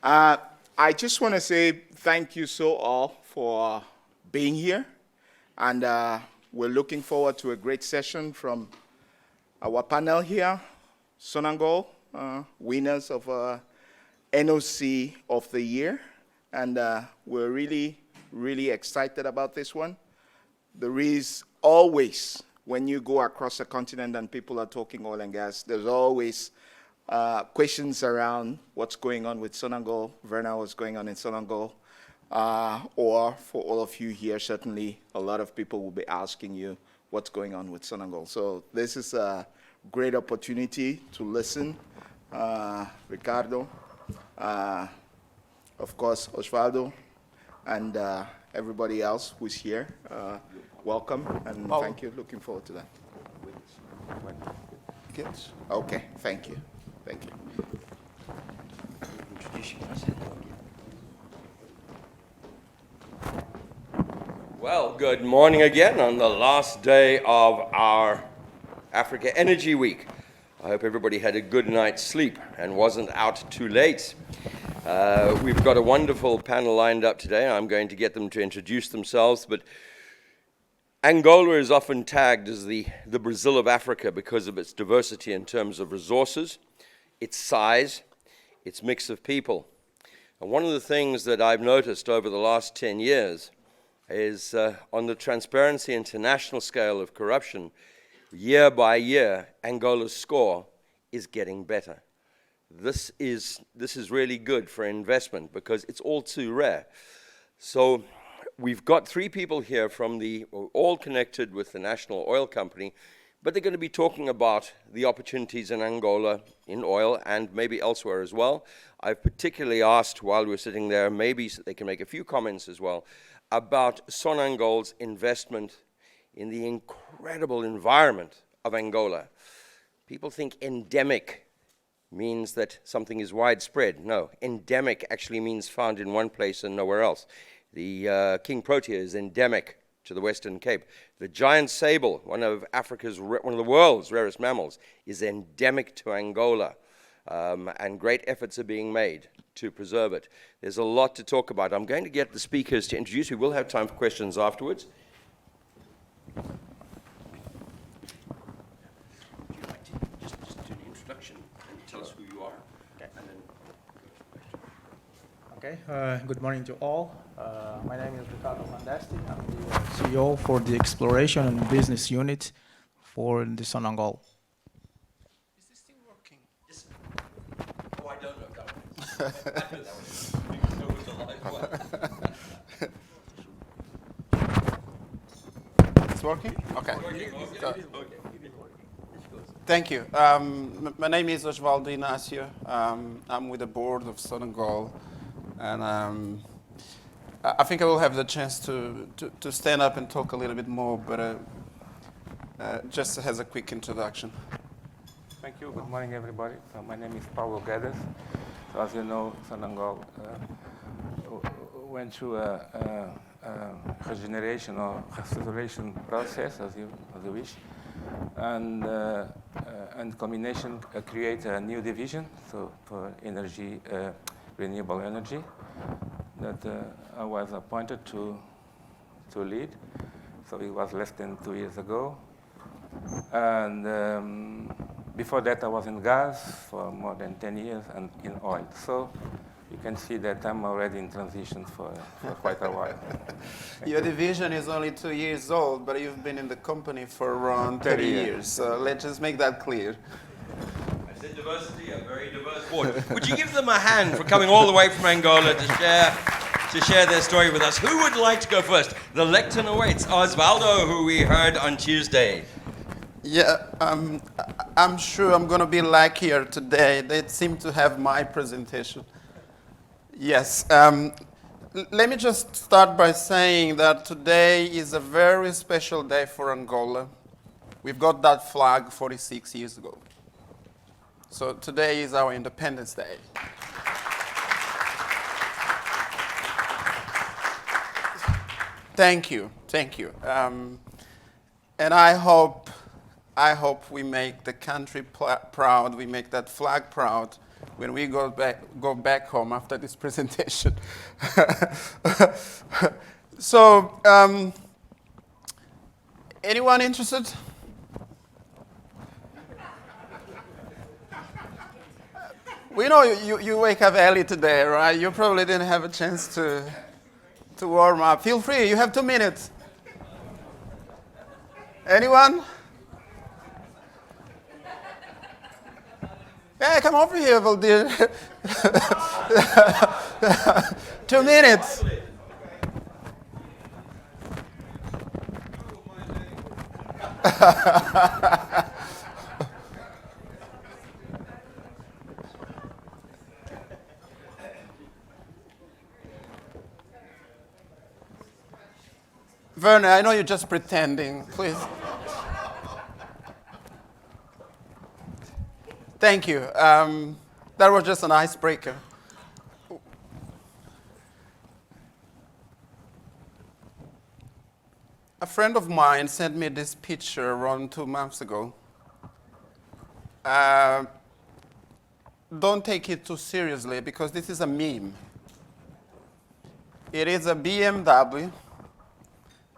I just want to say thank you so all for being here. And we're looking forward to a great session from our panel here, Sonangol, winners of NOC of the year. And we're really, really excited about this one. There is always, when you go across the continent and people are talking oil and gas, there's always questions around what's going on with Sonangol, Verna, what's going on in Sonangol, or for all of you here, certainly a lot of people will be asking you what's going on with Sonangol. So this is a great opportunity to listen. Ricardo, of course, Osvaldo, and everybody else who's here. Welcome, and thank you. Looking forward to that. Okay, thank you. Thank you. Well, good morning again on the last day of our Africa Energy Week. I hope everybody had a good night's sleep and wasn't out too late. We've got a wonderful panel lined up today. I'm going to get them to introduce themselves, but Angola is often tagged as the Brazil of Africa because of its diversity in terms of resources, its size, its mix of people. And one of the things that I've noticed over the last 10 years is on the Transparency International scale of corruption, year by year, Angola's score is getting better. This is really good for investment because it's all too rare. So we've got three people here all connected with the national oil company, but they're going to be talking about the opportunities in Angola in oil and maybe elsewhere as well. I've particularly asked while we're sitting there, maybe so they can make a few comments as well, about Sonangol's investment in the incredible environment of Angola. People think endemic means that something is widespread. No, endemic actually means found in one place and nowhere else. The king protea is endemic to the Western Cape. The giant sable, one of the world's rarest mammals, is endemic to Angola, and great efforts are being made to preserve it. There's a lot to talk about. I'm going to get the speakers to introduce. We will have time for questions afterwards. Would you like to just do the introduction and tell us who you are? Okay. Okay. Good morning to all. My name is Ricardo Mandesti. I'm the CEO for the Exploration and Business Unit for the Sonangol. Is this thing working? Yes. Oh, I don't know. That was a live one. It's working? Okay. Okay. Thank you. My name is Osvaldo Inácio. I'm with the board of Sonangol, and I think I will have the chance to stand up and talk a little bit more, but just as a quick introduction. Thank you. Good morning, everybody. So my name is Paulo Guedes. So as you know, Sonangol went through a regeneration or restoration process, as you wish, and combination create a new division. So for energy, renewable energy, that I was appointed to lead. So it was less than 2 years ago. And before that, I was in gas for more than 10 years and in oil. So you can see that I'm already in transition for quite a while. Your division is only 2 years old, but you've been in the company for around 30 years. So let's just make that clear. I said diversity, a very diverse board. Would you give them a hand for coming all the way from Angola to share their story with us? Who would like to go first? The lectern awaits. Osvaldo, who we heard on Tuesday. Yeah, I'm sure I'm going to be luckier today. They seem to have my presentation. Yes. Let me just start by saying that today is a very special day for Angola. We've got that flag 46 years ago. So today is our Independence Day. Thank you. And I hope we make the country proud, we make that flag proud when we go back home after this presentation. So, anyone interested? We know you wake up early today, right? You probably didn't have a chance to warm up. Feel free, you have 2 minutes. Anyone? Yeah, come over here, Valdir. 2 minutes. Werner, I know you're just pretending, please. Thank you. That was just an icebreaker. A friend of mine sent me this picture around 2 months ago. Don't take it too seriously because this is a meme. It is a BMW,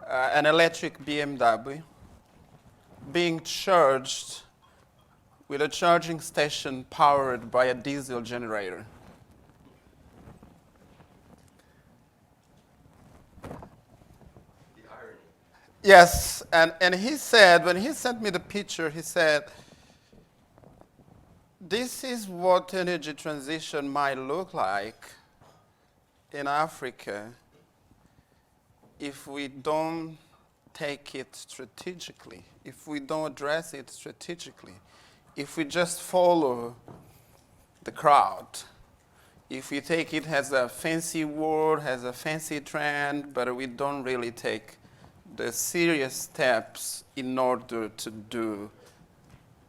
an electric BMW, being charged with a charging station powered by a diesel generator. The irony. Yes, and he said, when he sent me the picture, he said, this is what energy transition might look like in Africa if we don't take it strategically, if we don't address it strategically, if we just follow the crowd, if we take it as a fancy word, as a fancy trend, but we don't really take the serious steps in order to do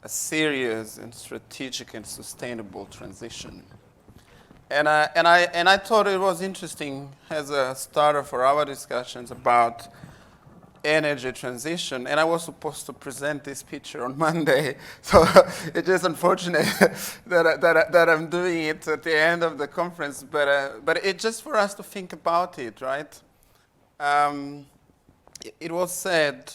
a serious and strategic and sustainable transition. And I thought it was interesting as a starter for our discussions about energy transition, and I was supposed to present this picture on Monday, so it is unfortunate that I'm doing it at the end of the conference, but it's just for us to think about it, right? It was said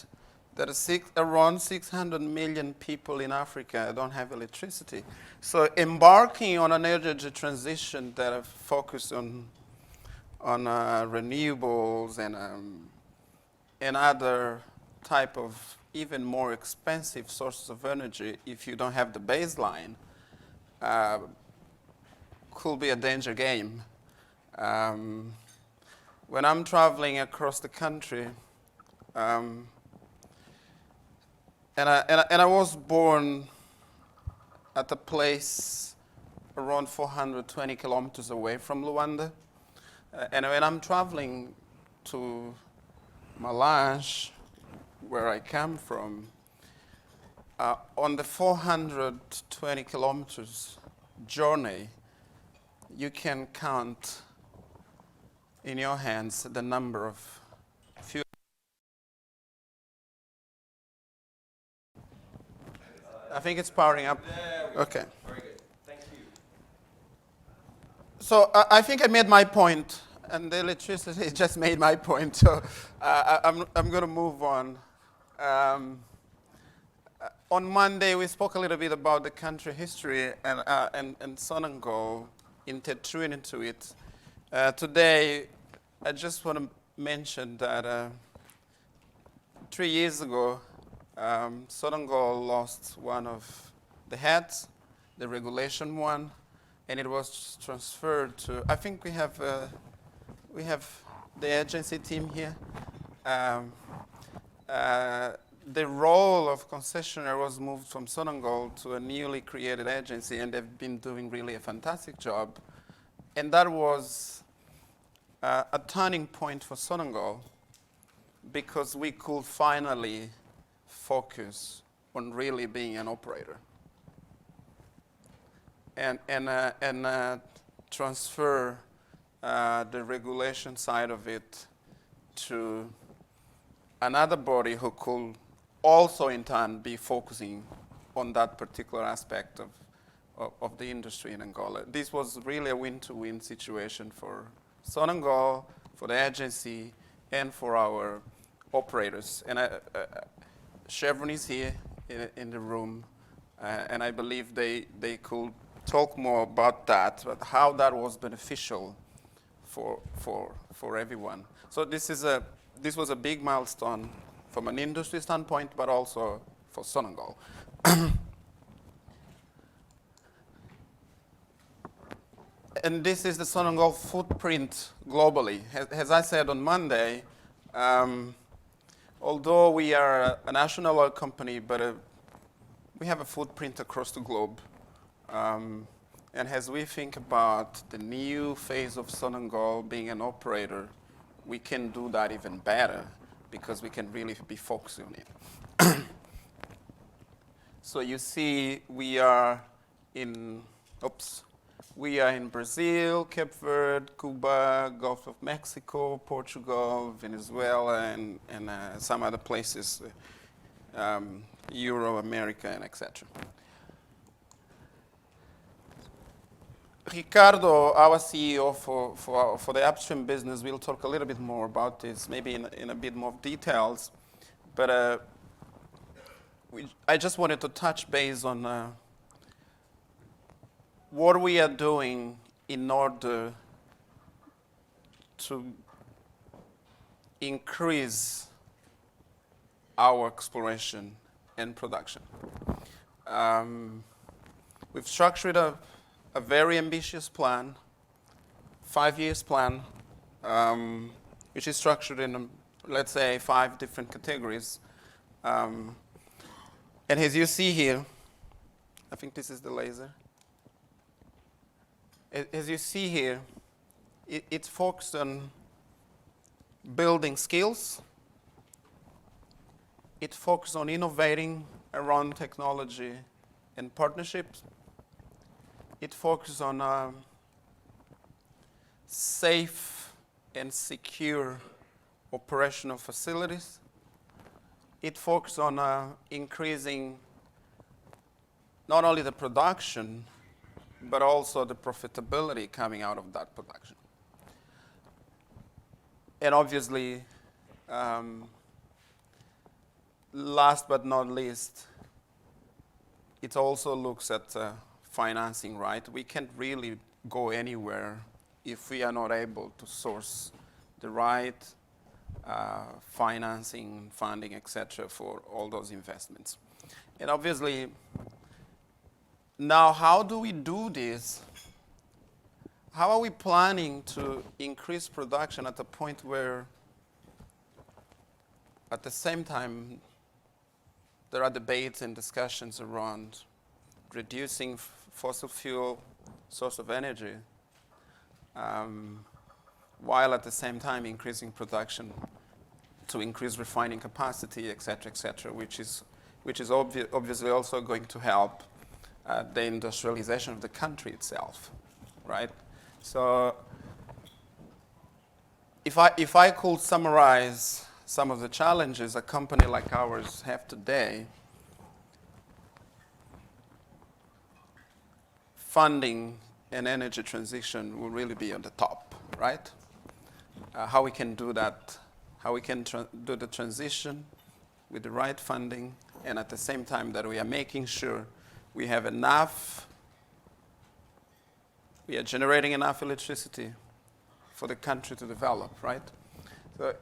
that around 600 million people in Africa don't have electricity. So embarking on an energy transition that focused on renewables and other type of even more expensive sources of energy, if you don't have the baseline, could be a danger game. When I'm traveling across the country, and I was born at a place around 420 kilometers away from Luanda. And when I'm traveling to Malange, where I come from, on the 420 kilometers journey, you can count in your hands the number of fuel. I think it's powering up. Okay. Very good. Thank you. So I think I made my point, and the electricity just made my point. So I'm going to move on. On Monday, we spoke a little bit about the country history and Sonangol intertwined into it. Today, I just want to mention that 3 years ago, Sonangol lost one of the heads, the regulation one, and it was transferred to, I think we have the agency team here. The role of concessionaire was moved from Sonangol to a newly created agency, and they've been doing really a fantastic job. And that was a turning point for Sonangol, because we could finally focus on really being an operator and transfer the regulation side of it to another body who could also in turn be focusing on that particular aspect of the industry in Angola. This was really a win-to-win situation for Sonangol, for the agency, and for our operators. And Chevron is here in the room, and I believe they could talk more about that, but how that was beneficial for everyone. So this was a big milestone from an industry standpoint, but also for Sonangol. And this is the Sonongold footprint globally. As I said on Monday, although we are a national oil company, but we have a footprint across the globe. And as we think about the new phase of Sonangol being an operator, we can do that even better because we can really be focused on it. So you see we are in Brazil, Cape Verde, Cuba, Gulf of Mexico, Portugal, Venezuela, and some other places, Euro, America, and etc. Ricardo, our CEO for the upstream business, will talk a little bit more about this, maybe in a bit more details. But I just wanted to touch base on what we are doing in order to increase our exploration and production. We've structured a very ambitious plan, 5-year plan, which is structured in, let's say, 5 different categories. And as you see here, I think this is the laser. As you see here, it's focused on building skills. It focuses on innovating around technology and partnerships. It focuses on safe and secure operational facilities. It focuses on increasing not only the production, but also the profitability coming out of that production. And obviously, last but not least, it also looks at financing, right? We can't really go anywhere if we are not able to source the right financing, funding, etc., for all those investments. And obviously, now how do we do this? How are we planning to increase production at a point where, at the same time, there are debates and discussions around reducing fossil fuel source of energy, while at the same time increasing production to increase refining capacity, et cetera, which is obviously also going to help the industrialization of the country itself, right? So if I could summarize some of the challenges a company like ours have today, funding and energy transition will really be on the top, right? How we can do that, how we can do the transition with the right funding, and at the same time that we are making sure we have enough, we are generating enough electricity for the country to develop, right? So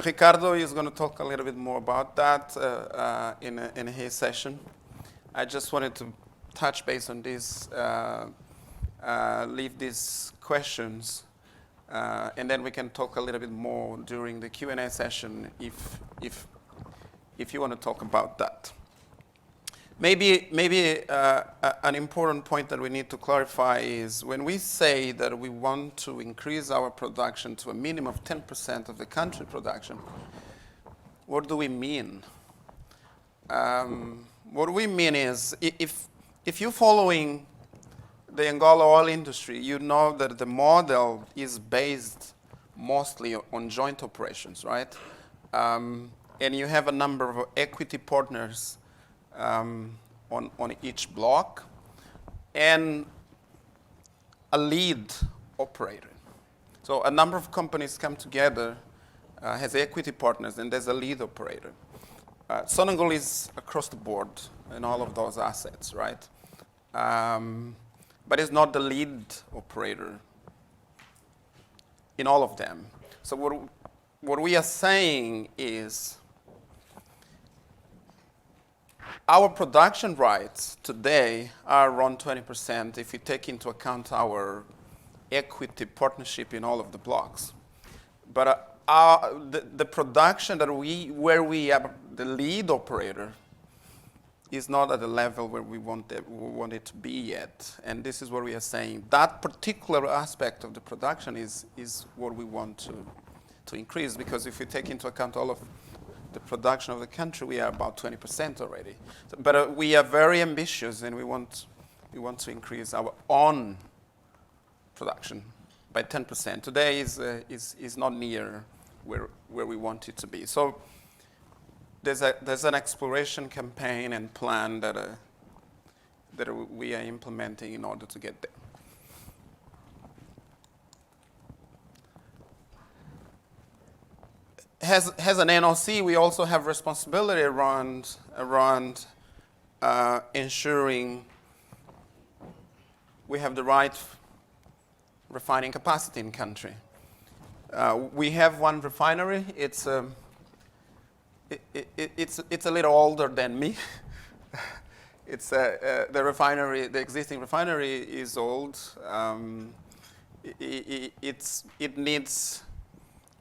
Ricardo is going to talk a little bit more about that in his session. I just wanted to touch base on this, leave these questions, and then we can talk a little bit more during the Q&A session if you want to talk about that. Maybe an important point that we need to clarify is when we say that we want to increase our production to a minimum of 10% of the country production, what do we mean? What we mean is if you're following the Angola oil industry, you know that the model is based mostly on joint operations, right? And you have a number of equity partners on each block. and a lead operator. So a number of companies come together, has equity partners, and there's a lead operator. Sonangol is across the board in all of those assets, right? But it's not the lead operator in all of them. So what we are saying is our production rights today are around 20% if you take into account our equity partnership in all of the blocks. But the production where we are the lead operator is not at the level where we want it to be yet. And this is what we are saying. That particular aspect of the production is what we want to increase, because if we take into account all of the production of the country, we are about 20% already. So, but we are very ambitious, and we want to increase our own production by 10%. Today is not near where we want it to be. So there's an exploration campaign and plan that we are implementing in order to get there. As an NOC, we also have responsibility around ensuring we have the right refining capacity in country. We have one refinery. It's a little older than me. It's the refinery. The existing refinery is old.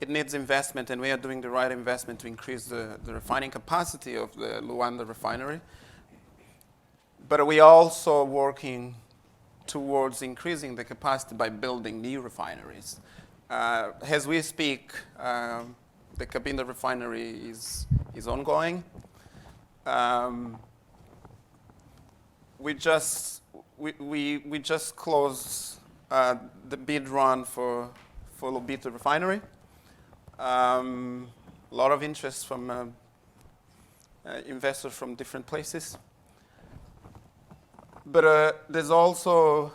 It needs investment, and we are doing the right investment to increase the refining capacity of the Luanda refinery. But we are also working towards increasing the capacity by building new refineries. As we speak, the Cabinda refinery is ongoing. We just closed the bid run for Lobito refinery. A lot of interest from investors from different places. But there's also,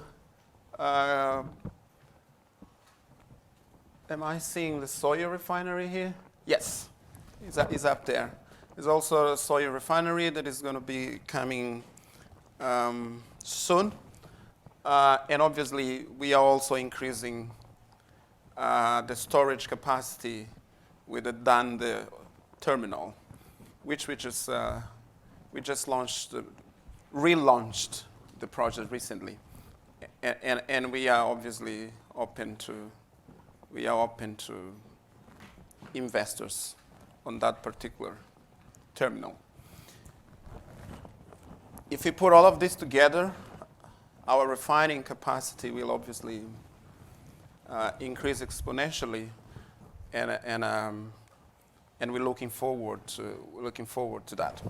am I seeing the soya refinery here? Yes, it's up there. There's also a soya refinery that is going to be coming soon. And obviously, we are also increasing the storage capacity with the Dande terminal, which we just relaunched the project recently, and we are obviously open to investors on that particular terminal. If we put all of this together, our refining capacity will obviously increase exponentially, and we're looking forward to that.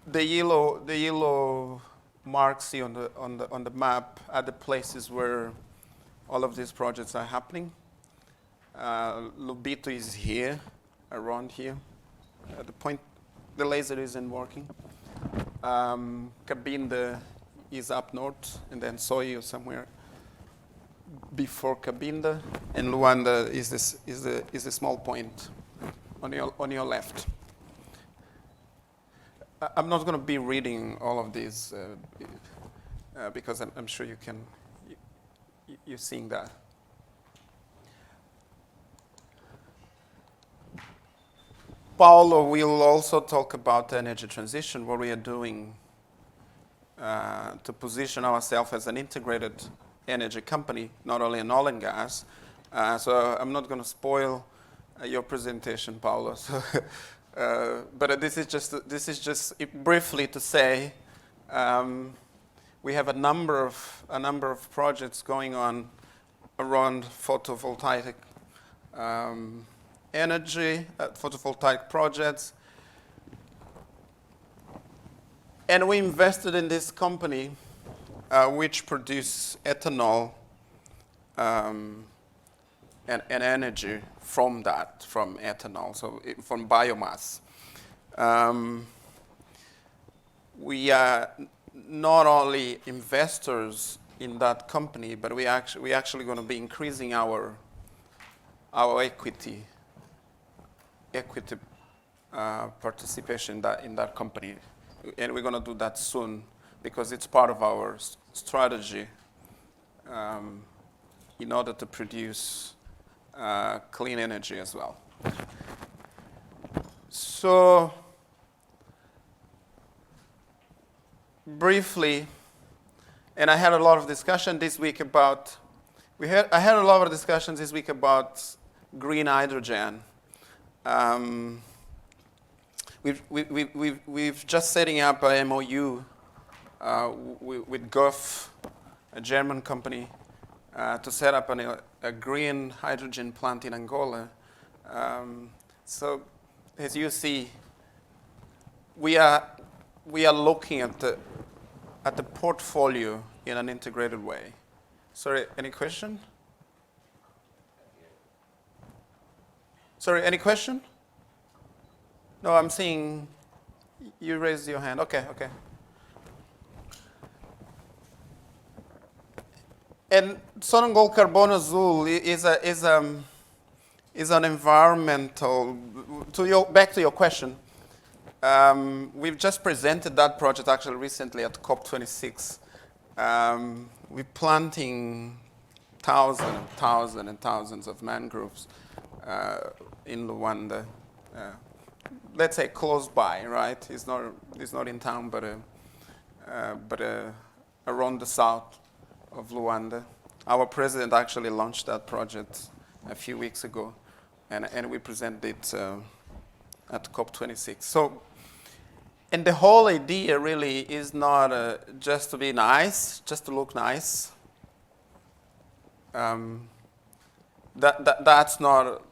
The yellow marks here on the map are the places where all of these projects are happening. Lobito is here, around here. The point, the laser isn't working. Cabinda is up north, and then Soyo somewhere before Cabinda, and Luanda is a small point on your left. I'm not going to be reading all of these because I'm sure you're seeing that. Paulo will also talk about energy transition, what we are doing to position ourselves as an integrated energy company, not only in oil and gas. So I'm not going to spoil your presentation, Paulo. So, but this is just briefly to say we have a number of projects going on around photovoltaic energy, photovoltaic projects. And we invested in this company which produce ethanol and energy from ethanol, so from biomass. we are not only investors in that company, but we actually going to be increasing our equity participation in that company, and we're going to do that soon because it's part of our strategy in order to produce clean energy as well. So briefly, and I had a lot of discussion this week about, I had a lot of discussions this week about green hydrogen. We've just setting up a MOU with Geof, a German company, to set up a green hydrogen plant in Angola. So as you see, we are looking at the portfolio in an integrated way. Sorry, any question? Sorry, any question? No, I'm seeing you raised your hand. Okay. And Sonangol Carbono Azul is an environmental. Back to your question. We've just presented that project actually recently at COP26. We're planting thousands and thousands of mangroves in Luanda. Let's say close by, right? It's not in town, but around the south of Luanda. Our president actually launched that project a few weeks ago, and we presented it at COP26. So, and the whole idea really is not just to be nice, just to look nice. That's not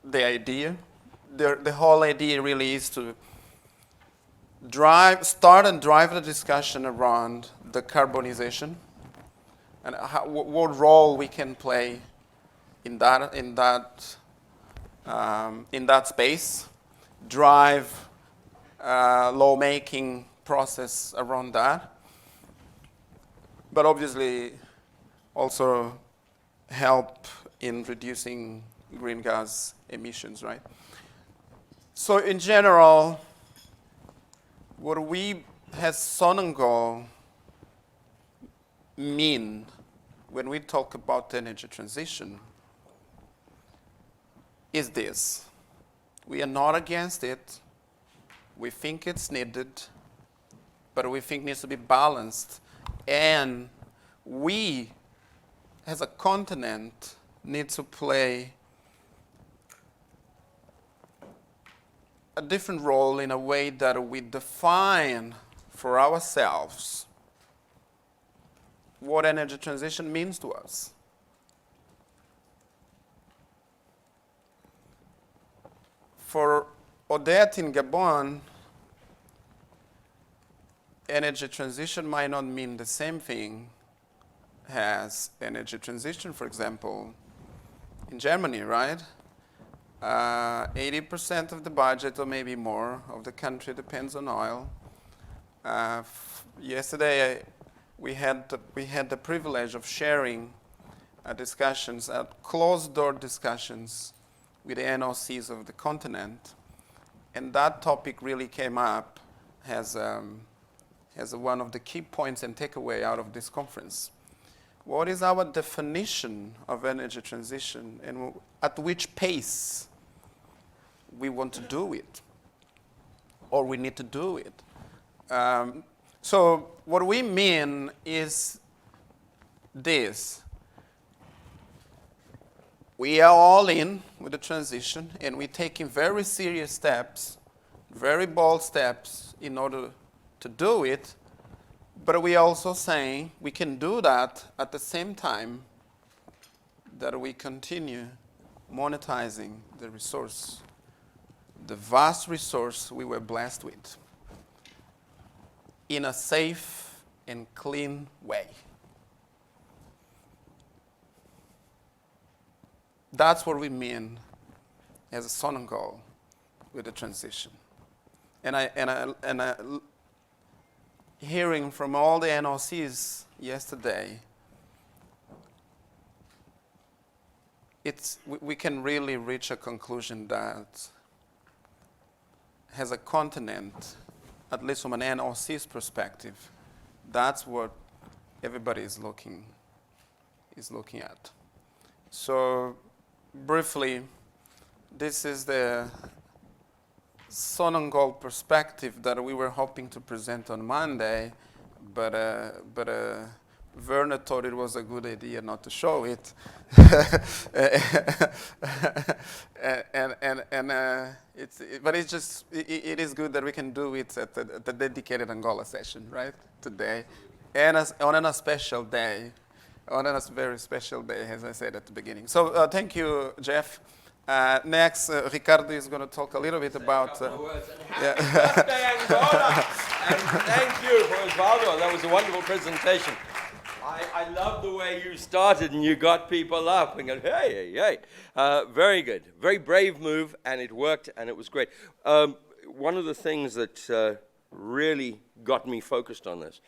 the idea. The whole idea really is to start and drive the discussion around the carbonization and what role we can play in that space, drive lawmaking process around that, but obviously also help in reducing green gas emissions, right? So in general, what we as Sonangol mean when we talk about energy transition is this. We are not against it. We think it's needed, but we think it needs to be balanced. And we, as a continent, need to play a different role in a way that we define for ourselves what energy transition means to us. For Odette in Gabon, energy transition might not mean the same thing as energy transition, for example, in Germany, right? 80% of the budget, or maybe more, of the country depends on oil. Yesterday, we had the privilege of sharing discussions, closed-door discussions with the NOCs of the continent, and that topic really came up as one of the key points and takeaway out of this conference. What is our definition of energy transition, and at which pace we want to do it, or we need to do it? So what we mean is this. We are all in with the transition, and we're taking very serious steps, very bold steps in order to do it, but we are also saying we can do that at the same time that we continue monetizing the resource, the vast resource we were blessed with, in a safe and clean way. That's what we mean as a Sonangol with the transition. And hearing from all the NOCs yesterday, we can really reach a conclusion that as a continent, at least from an NOC's perspective, that's what everybody is looking at. So briefly, this is the Sonongold perspective that we were hoping to present on Monday, but Werner thought it was a good idea not to show it. But it is good that we can do it at the dedicated Angola session, right, today, and on a special day, on a very special day, as I said at the beginning. So thank you, Geof. Next, Ricardo is going to talk a little bit about... Happy birthday, Angola! And thank you for Osvaldo. That was a wonderful presentation. I love the way you started and you got people up and go, hey, hey, hey. Very good. Very brave move, and it worked, and it was great. One of the things that really got me focused on this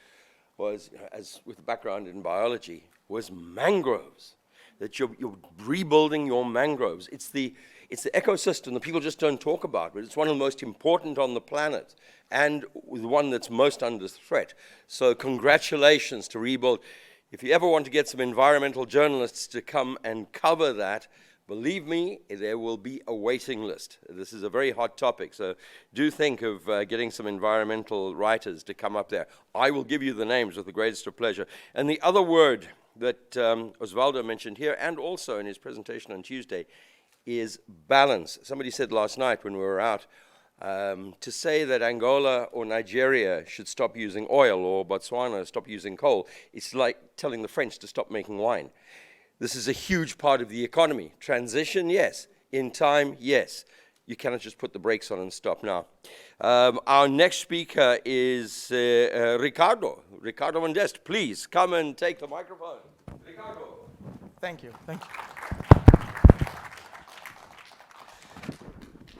was, as with a background in biology, was mangroves. That you're rebuilding your mangroves. It's the ecosystem that people just don't talk about, but it's one of the most important on the planet and the one that's most under threat. So congratulations to Rebuild. If you ever want to get some environmental journalists to come and cover that, believe me, there will be a waiting list. This is a very hot topic, so do think of getting some environmental writers to come up there. I will give you the names with the greatest of pleasure. And the other word that Osvaldo mentioned here, and also in his presentation on Tuesday, is balance. Somebody said last night when we were out, to say that Angola or Nigeria should stop using oil or Botswana stop using coal, it's like telling the French to stop making wine. This is a huge part of the economy. Transition, yes. In time, yes. You cannot just put the brakes on and stop now. Our next speaker is Ricardo Vandest. Please come and take the microphone. Ricardo. Thank you.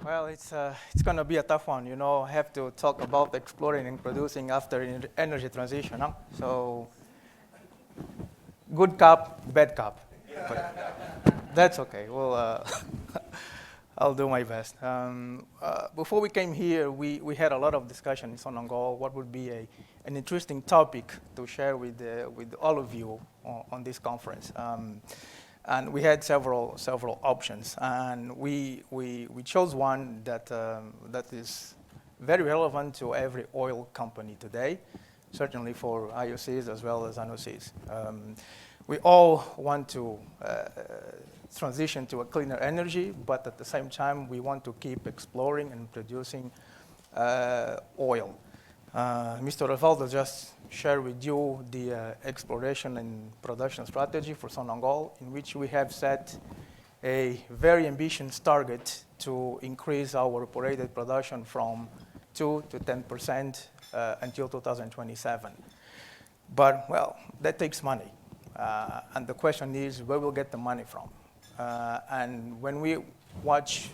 Well, it's going to be a tough one. You know, I have to talk about exploring and producing after energy transition. Huh? So, good cup, bad cup. But that's okay. Well, I'll do my best. Before we came here, we had a lot of discussion in Sonangol. What would be an interesting topic to share with all of you on this conference? And we had several options, and we chose one that is very relevant to every oil company today, certainly for IOCs as well as NOCs. We all want to transition to a cleaner energy, but at the same time, we want to keep exploring and producing oil. Mr. Osvaldo just shared with you the exploration and production strategy for Sonangol, in which we have set a very ambitious target to increase our operated production from 2 to 10% until 2027. But, well, that takes money. And the question is, where we'll get the money from? And when we watch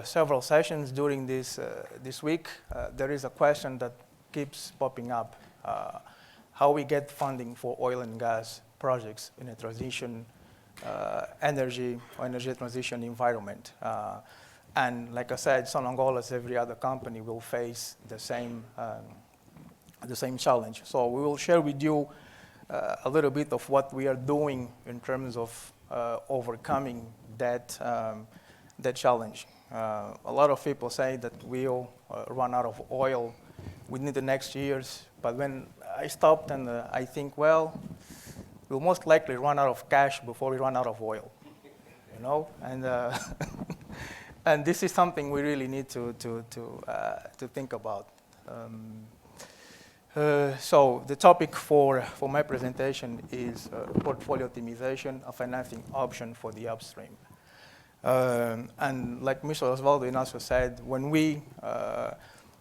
several sessions during this week, there is a question that keeps popping up. How we get funding for oil and gas projects in a transition energy transition environment. And like I said, Sonangol, as every other company, will face the same challenge. So we will share with you a little bit of what we are doing in terms of overcoming that challenge. A lot of people say that we'll run out of oil within the next years, but when I stopped and I think, well, we'll most likely run out of cash before we run out of oil, you know? And and this is something we really need to think about. So the topic for my presentation is portfolio optimization, a financing option for the upstream. And like Mr. Osvaldo Inácio said, when we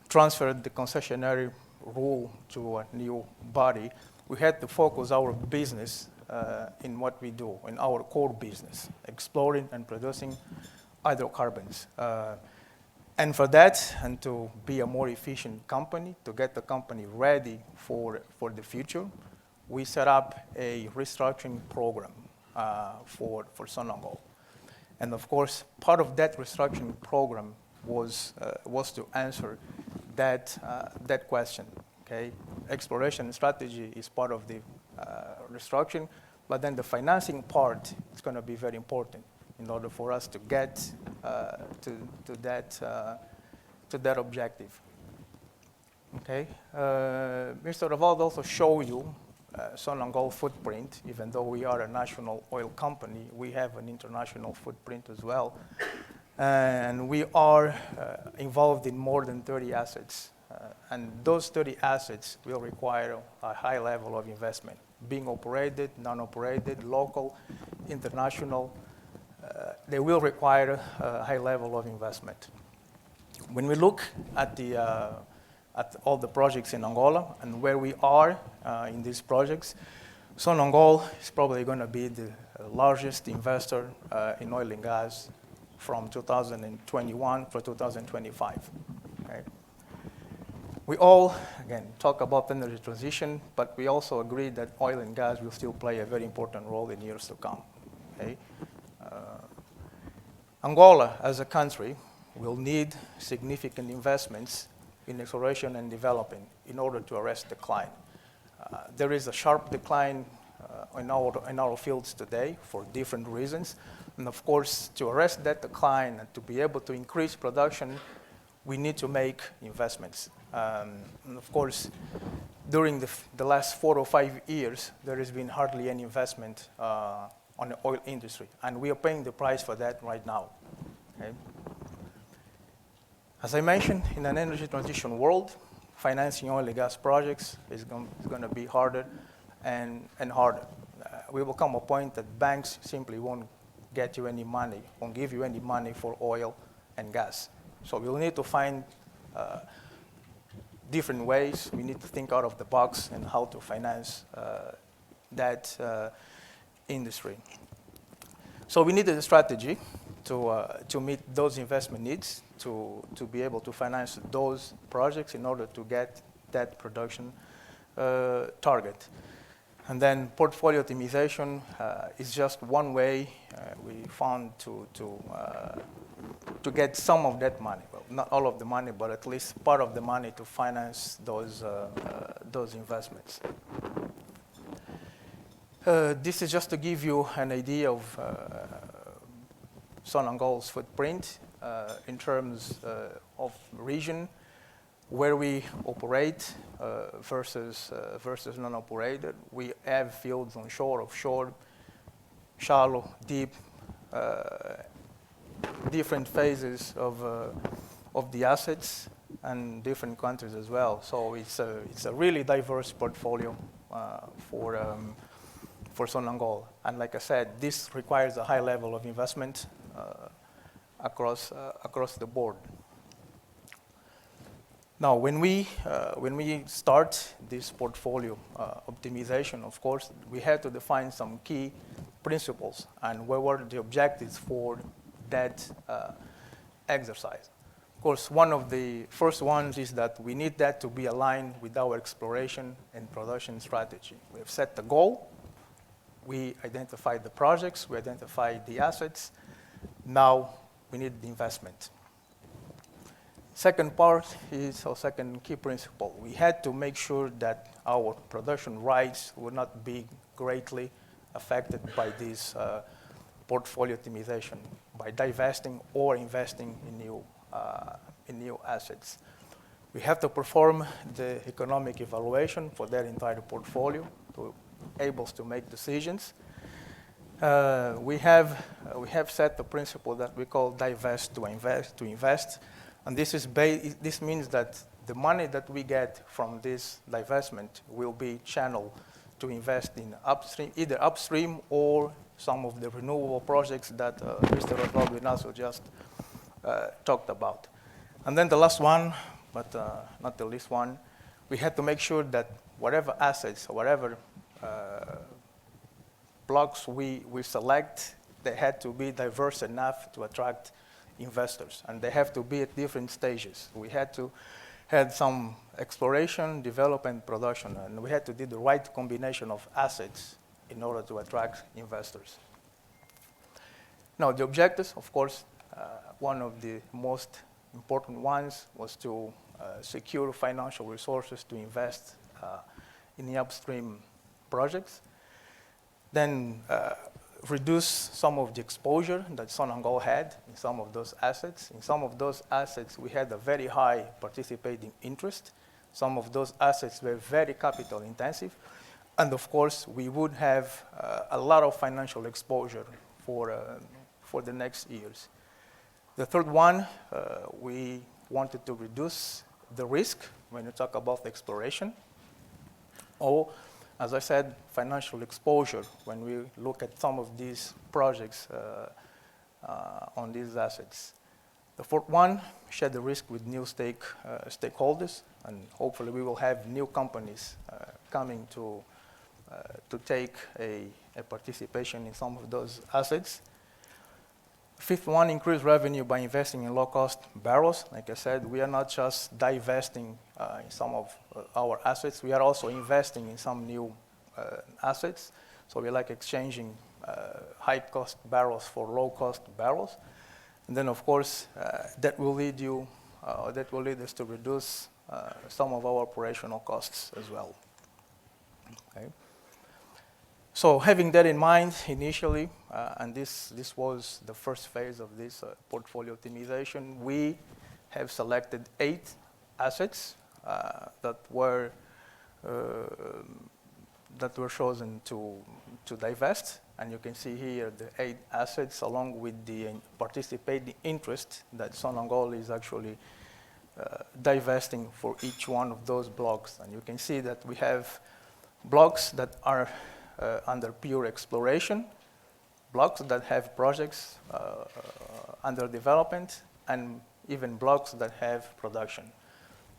transferred the concessionary rule to a new body, we had to focus our business in what we do, in our core business, exploring and producing hydrocarbons. And for that, and to be a more efficient company, to get the company ready for the future, we set up a restructuring program for Sonangol. And of course, part of that restructuring program was to answer that question. Okay, exploration strategy is part of the restructuring, but then the financing part is going to be very important in order for us to get to that objective. Okay, Mr. Osvaldo also showed you Sonongold Footprint. Even though we are a national oil company, we have an international footprint as well. And we are involved in more than 30 assets. And those 30 assets will require a high level of investment, being operated, non-operated, local, international. They will require a high level of investment. When we look at all the projects in Angola and where we are in these projects, Sonangol is probably going to be the largest investor in oil and gas from 2021 for 2025. Okay? We all, again, talk about energy transition, but we also agree that oil and gas will still play a very important role in years to come. Okay? Angola, as a country, will need significant investments in exploration and development in order to arrest decline. There is a sharp decline in our fields today for different reasons. And of course, to arrest that decline and to be able to increase production, we need to make investments. And of course, during the last 4 or 5 years, there has been hardly any investment on the oil industry. And we are paying the price for that right now. Okay? As I mentioned, in an energy transition world, financing oil and gas projects is going to be harder and harder. We will come a point that banks simply won't get you any money, won't give you any money for oil and gas. So we'll need to find different ways. We need to think out of the box and how to finance that industry. So we needed a strategy to meet those investment needs, to be able to finance those projects in order to get that production target. And then portfolio optimization is just one way we found to get some of that money. Well, not all of the money, but at least part of the money to finance those investments. This is just to give you an idea of Sonongold's footprint in terms of region, where we operate versus non-operated. We have fields onshore, offshore, shallow, deep, different phases of the assets and different countries as well. So it's a really diverse portfolio for Sonangol. And like I said, this requires a high level of investment across the board. Now, when we start this portfolio optimization, of course, we had to define some key principles and what were the objectives for that exercise. Of course, one of the first ones is that we need that to be aligned with our exploration and production strategy. We have set the goal. We identified the projects. We identified the assets. Now, we need the investment. Second part is our second key principle. We had to make sure that our production rights would not be greatly affected by this portfolio optimization, by divesting or investing in new assets. We have to perform the economic evaluation for that entire portfolio to be able to make decisions. We have set the principle that we call divest to invest. And this means that the money that we get from this divestment will be channeled to invest in either upstream or some of the renewable projects that Mr. Osvaldo and Inácio just talked about. And then the last one, but not the least one, we had to make sure that whatever assets or whatever blocks we select, they had to be diverse enough to attract investors, and they have to be at different stages. We had some exploration, development, production, and we had to do the right combination of assets in order to attract investors. Now, the objectives, of course, one of the most important ones was to secure financial resources to invest in the upstream projects. Then reduce some of the exposure that Sonangol had in some of those assets. In some of those assets, we had a very high participating interest. Some of those assets were very capital intensive. And of course, we would have a lot of financial exposure for the next years. The third one, we wanted to reduce the risk when you talk about exploration, or, as I said, financial exposure when we look at some of these projects on these assets. The fourth one, share the risk with new stakeholders, and hopefully we will have new companies coming to take a participation in some of those assets. Fifth one, increase revenue by investing in low-cost barrels. Like I said, we are not just divesting in some of our assets, we are also investing in some new assets. So we like exchanging high-cost barrels for low-cost barrels. And then, of course, that will lead us to reduce some of our operational costs as well. Okay. So having that in mind initially, and this was the first phase of this portfolio optimization, we have selected 8 assets that were chosen to divest. And you can see here the 8 assets along with the participating interest that Sonangol is actually divesting for each one of those blocks. And you can see that we have blocks that are under pure exploration, blocks that have projects under development, and even blocks that have production.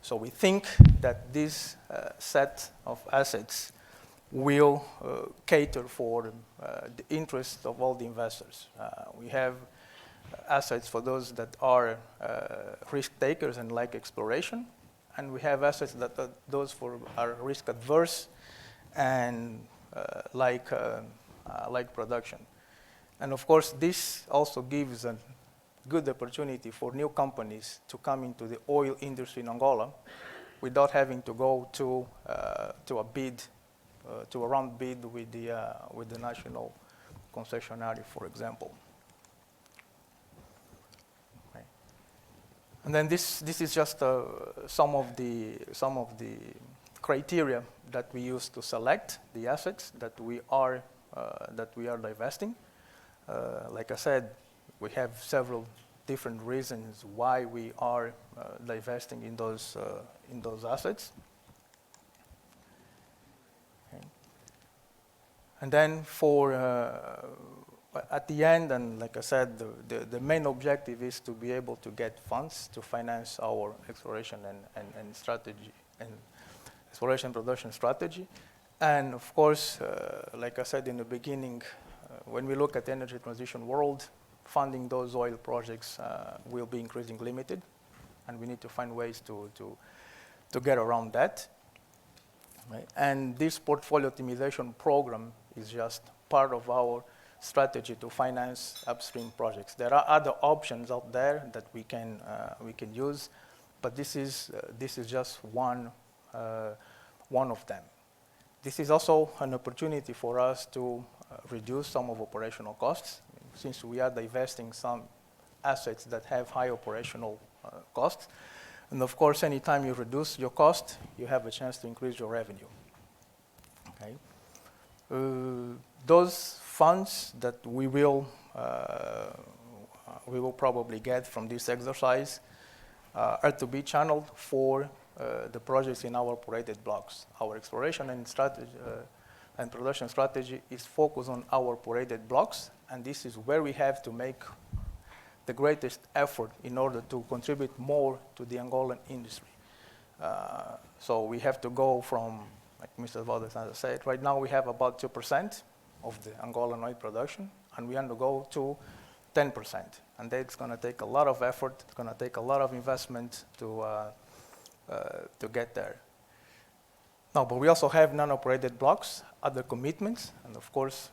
So we think that this set of assets will cater for the interest of all the investors. We have assets for those that are risk takers and like exploration, and we have assets that those are risk adverse and like production. And of course, this also gives a good opportunity for new companies to come into the oil industry in Angola without having to go to a round bid with the national concessionary, for example. Okay. And then this is just some of the criteria that we use to select the assets that we are divesting. Like I said, we have several different reasons why we are divesting in those assets. Okay. And then at the end, and like I said, the main objective is to be able to get funds to finance our exploration and strategy and exploration production strategy. And of course, like I said in the beginning, when we look at the energy transition world, funding those oil projects will be increasingly limited, and we need to find ways to get around that. Right? And this portfolio optimization program is just part of our strategy to finance upstream projects. There are other options out there that we can use, but this is just one of them. This is also an opportunity for us to reduce some of operational costs, since we are divesting some assets that have high operational costs. And of course, anytime you reduce your cost, you have a chance to increase your revenue. Okay. Those funds that we will probably get from this exercise are to be channeled for the projects in our operated blocks. Our exploration and strategy and production strategy is focused on our operated blocks, and this is where we have to make the greatest effort in order to contribute more to the Angolan industry. So we have to go from, like Mr. Osvaldo said, right now we have about 2% of the Angolan oil production, and we want to go to 10%. And that's going to take a lot of effort. It's going to take a lot of investment to get there. No, but we also have non-operated blocks, other commitments, and of course,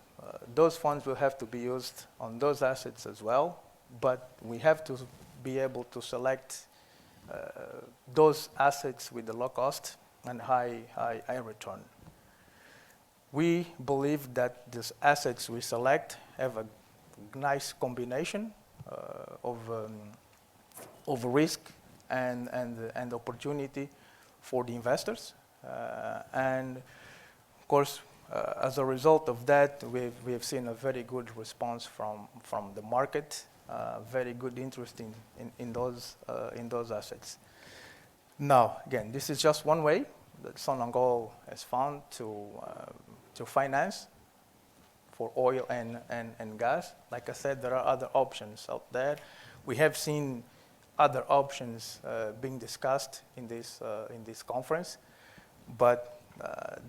those funds will have to be used on those assets as well, but we have to be able to select those assets with the low cost and high return. We believe that these assets we select have a nice combination of risk and opportunity for the investors. And of course, as a result of that, we have seen a very good response from the market, very good interest in those assets. Now, again, this is just one way that Sonangol has found to finance for oil and gas. Like I said, there are other options out there. We have seen other options being discussed in this conference, but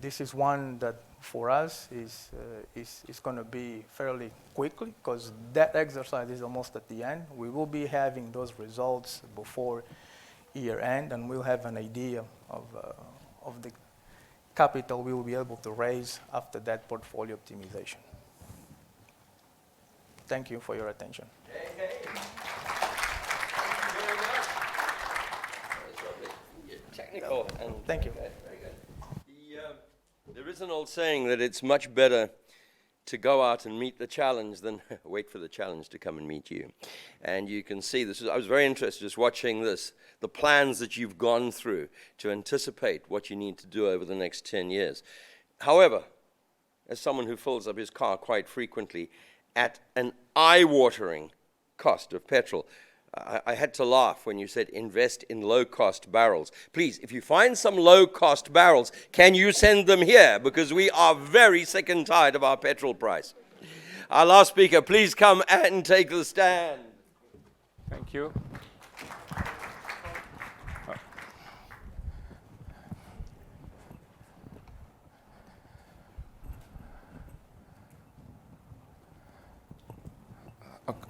this is one that for us is going to be fairly quickly, because that exercise is almost at the end. We will be having those results before year end, and we'll have an idea of the capital we will be able to raise after that portfolio optimization. Thank you for your attention. Hey. Thank you very much. That's lovely. You're technical. And Thank you. Okay, very good. There is an old saying that it's much better to go out and meet the challenge than wait for the challenge to come and meet you. And you can see this. I was very interested just watching this, the plans that you've gone through to anticipate what you need to do over the next 10 years. However, as someone who fills up his car quite frequently at an eye-watering cost of petrol, I had to laugh when you said invest in low-cost barrels. Please, if you find some low-cost barrels, can you send them here? Because we are very sick and tired of our petrol price. Our last speaker, please come and take the stand. Thank you.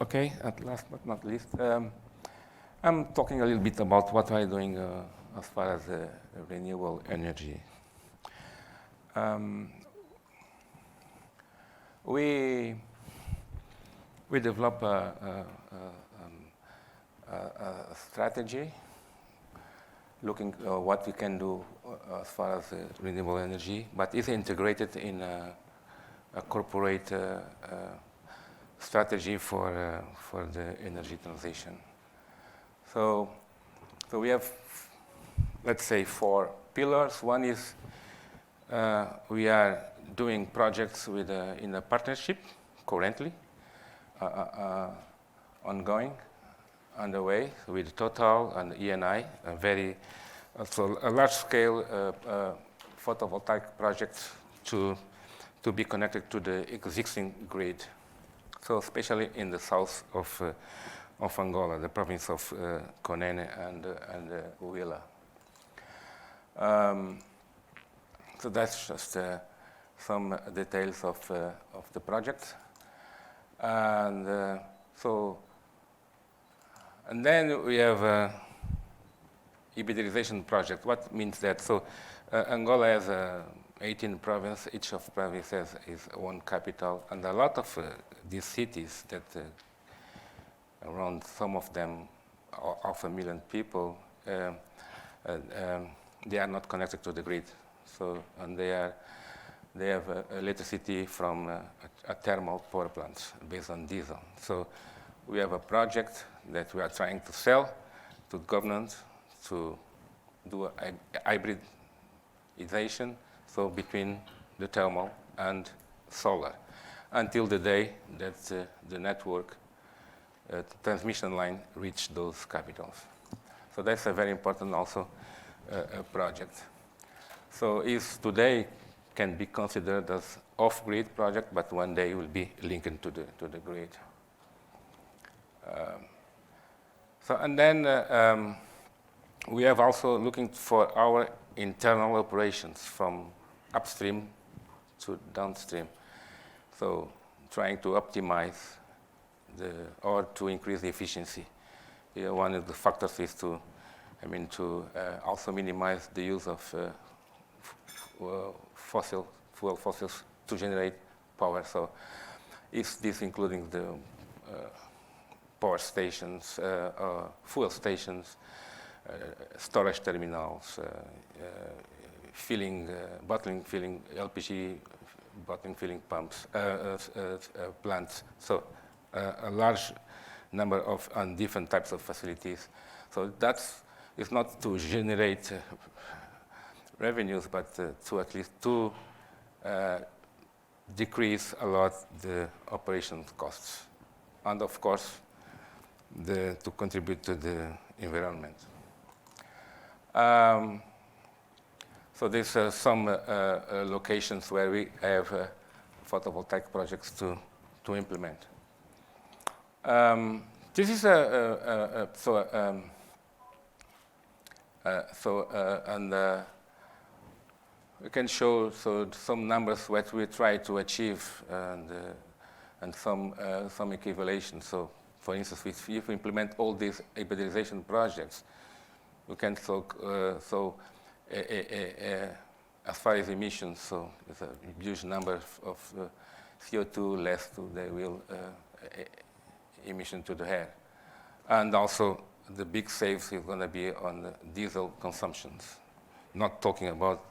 Okay, at last but not least, I'm talking a little bit about what I'm doing as far as renewable energy. We develop a strategy looking what we can do as far as renewable energy, but it's integrated in a corporate strategy for the energy transition. So we have, let's say, 4 pillars. One is we are doing projects in a partnership currently, ongoing, underway with Total and Eni, a large-scale photovoltaic project to be connected to the existing grid. So especially in the south of Angola, the province of Conene and Huila. So that's just some details of the project. And then we have a hybridization project. What means that? So Angola has 18 provinces. Each of provinces has its own capital, and a lot of these cities that around some of them, 500,000 people, they are not connected to the grid. So, and they have electricity from a thermal power plant based on diesel. So we have a project that we are trying to sell to the government to do a hybridization, so between the thermal and solar, until the day that the network transmission line reach those capitals. So that's a very important also project. So is today can be considered as off-grid project, but one day will be linked to the grid. And then we have also looking for our internal operations from upstream to downstream. So trying to optimize or to increase the efficiency. One of the factors is to also minimize the use of fossil fuels to generate power. So, is this including the power stations, fuel stations, storage terminals, bottling, filling LPG, bottling, filling pumps, plants. So, a large number of different types of facilities. So it's not to generate revenues, but to at least decrease a lot the operation costs, and of course, to contribute to the environment. So these are some locations where we have photovoltaic projects to implement. This is we can show some numbers what we try to achieve and some equivalation. So, for instance, if we implement all these hybridization projects, we can as far as emissions, so it's a huge number of CO2 less to the real emission to the air. And also the big saves is going to be on the diesel consumptions. Not talking about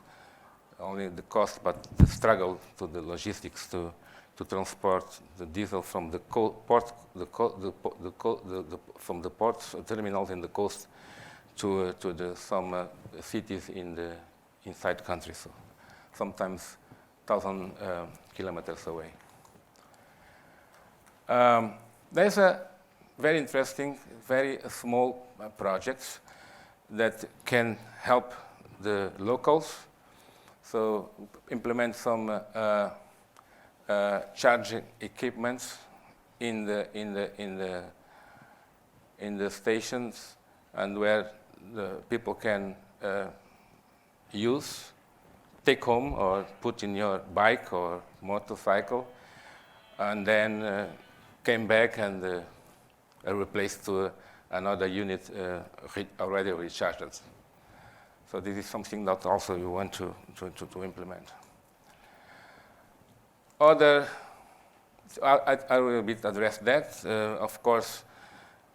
only the cost, but the struggle to the logistics to transport the diesel from the from the ports terminals in the coast to some cities inside countries, so sometimes 1,000 kilometers away. There's a very interesting, very small projects that can help the locals. So implement some charging equipments in the stations, and where the people can use, take home, or put in your bike or motorcycle, and then came back and replaced to another unit already recharged. So this is something that also we want to implement. I will a bit address that. Of course,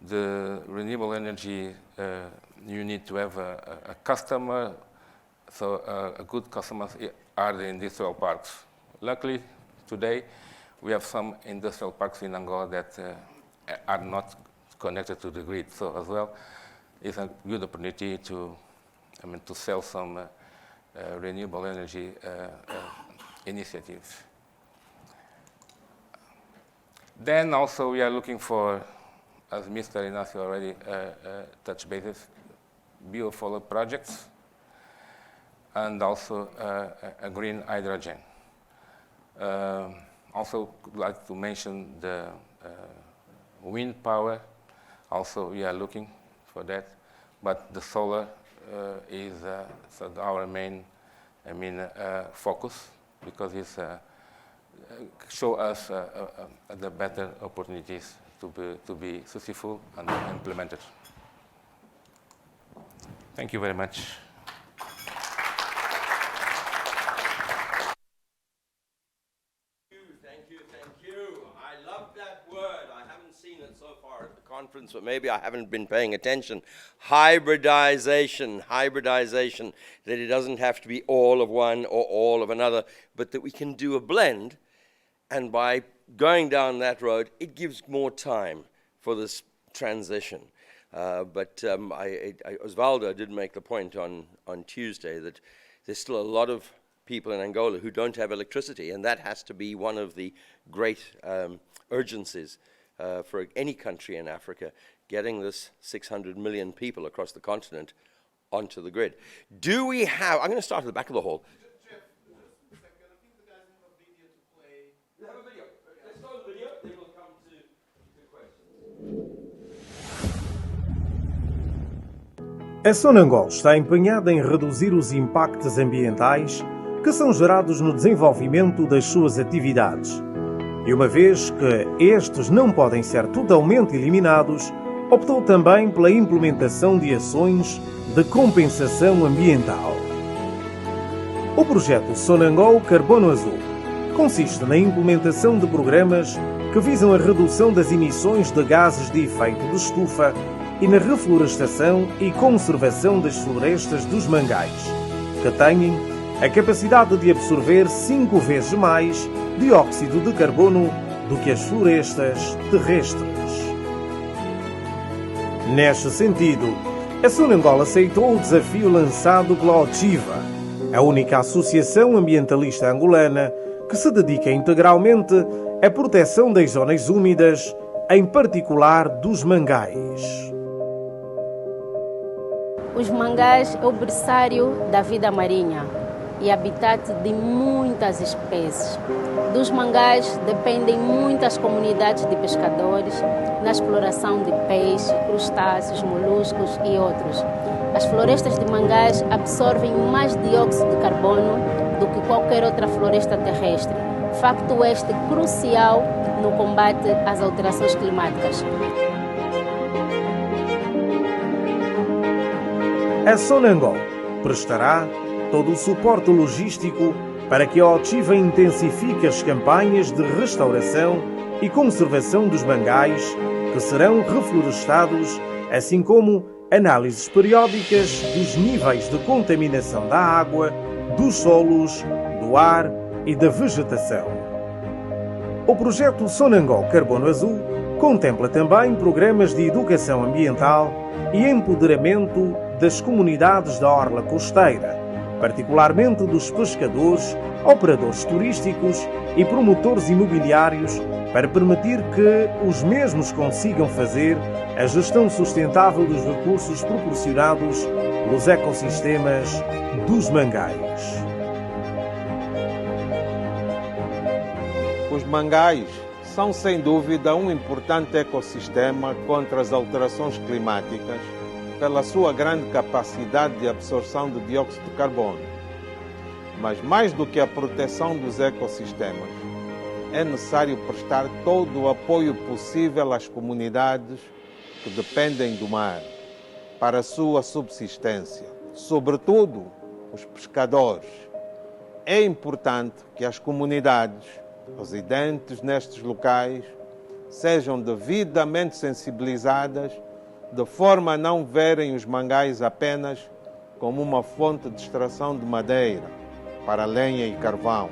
the renewable energy, you need to have a customer. So a good customers are the industrial parks. Luckily, today, we have some industrial parks in Angola that are not connected to the grid. So as well, it's a good opportunity to sell some renewable energy initiatives. Then also we are looking for, as Mr. Inácio already touched bases, biofuel projects, and also a green hydrogen. Also would like to mention the wind power. Also we are looking for that, but the solar is our main focus, because it's show us the better opportunities to be successful and implemented. Thank you very much. Thank you. I love that word. I haven't seen it so far at the conference, but maybe I haven't been paying attention. Hybridization, that it doesn't have to be all of one or all of another, but that we can do a blend. And by going down that road, it gives more time for this transition. But Osvaldo did make the point on Tuesday that there's still a lot of people in Angola who don't have electricity, and that has to be one of the great urgencies for any country in Africa, getting this 600 million people across the continent onto the grid. Do we have, I'm going to start at the back of the hall. A Sonangol está empenhada em reduzir os impactos ambientais que são gerados no desenvolvimento das suas atividades. E uma vez que estes não podem ser totalmente eliminados, optou também pela implementação de ações de compensação ambiental. O projeto Sonangol Carbono Azul consiste na implementação de programas que visam a redução das emissões de gases de efeito de estufa e na reflorestação e conservação das florestas dos mangais, que têm a capacidade de absorver 5 vezes mais dióxido de carbono do que as florestas terrestres. Neste sentido, a Sonangol aceitou o desafio lançado pela Ochiva, a única associação ambientalista angolana que se dedica integralmente à proteção das zonas úmidas, em particular dos mangais. Os mangás é o berçário da vida marinha e habitat de muitas espécies. Dos mangás dependem muitas comunidades de pescadores na exploração de peixe, crustáceos, moluscos e outros. As florestas de mangás absorvem mais dióxido de carbono do que qualquer outra floresta terrestre. Facto este crucial no combate às alterações climáticas. A Sonangol prestará todo o suporte logístico para que a Ochiva intensifique as campanhas de restauração e conservação dos mangais que serão reflorestados, assim como análises periódicas dos níveis de contaminação da água, dos solos, do ar e da vegetação. O projeto Sonangol Carbono Azul contempla também programas de educação ambiental e empoderamento das comunidades da orla costeira, particularmente dos pescadores, operadores turísticos e promotores imobiliários, para permitir que os mesmos consigam fazer a gestão sustentável dos recursos proporcionados pelos ecossistemas dos mangais. Os mangais são, sem dúvida, um importante ecossistema contra as alterações climáticas, pela sua grande capacidade de absorção de dióxido de carbono. Mas mais do que a proteção dos ecossistemas, é necessário prestar todo o apoio possível às comunidades que dependem do mar para a sua subsistência, sobretudo os pescadores. É importante que as comunidades residentes nestes locais sejam devidamente sensibilizadas de forma a não verem os mangais apenas como uma fonte de extração de madeira para lenha e carvão.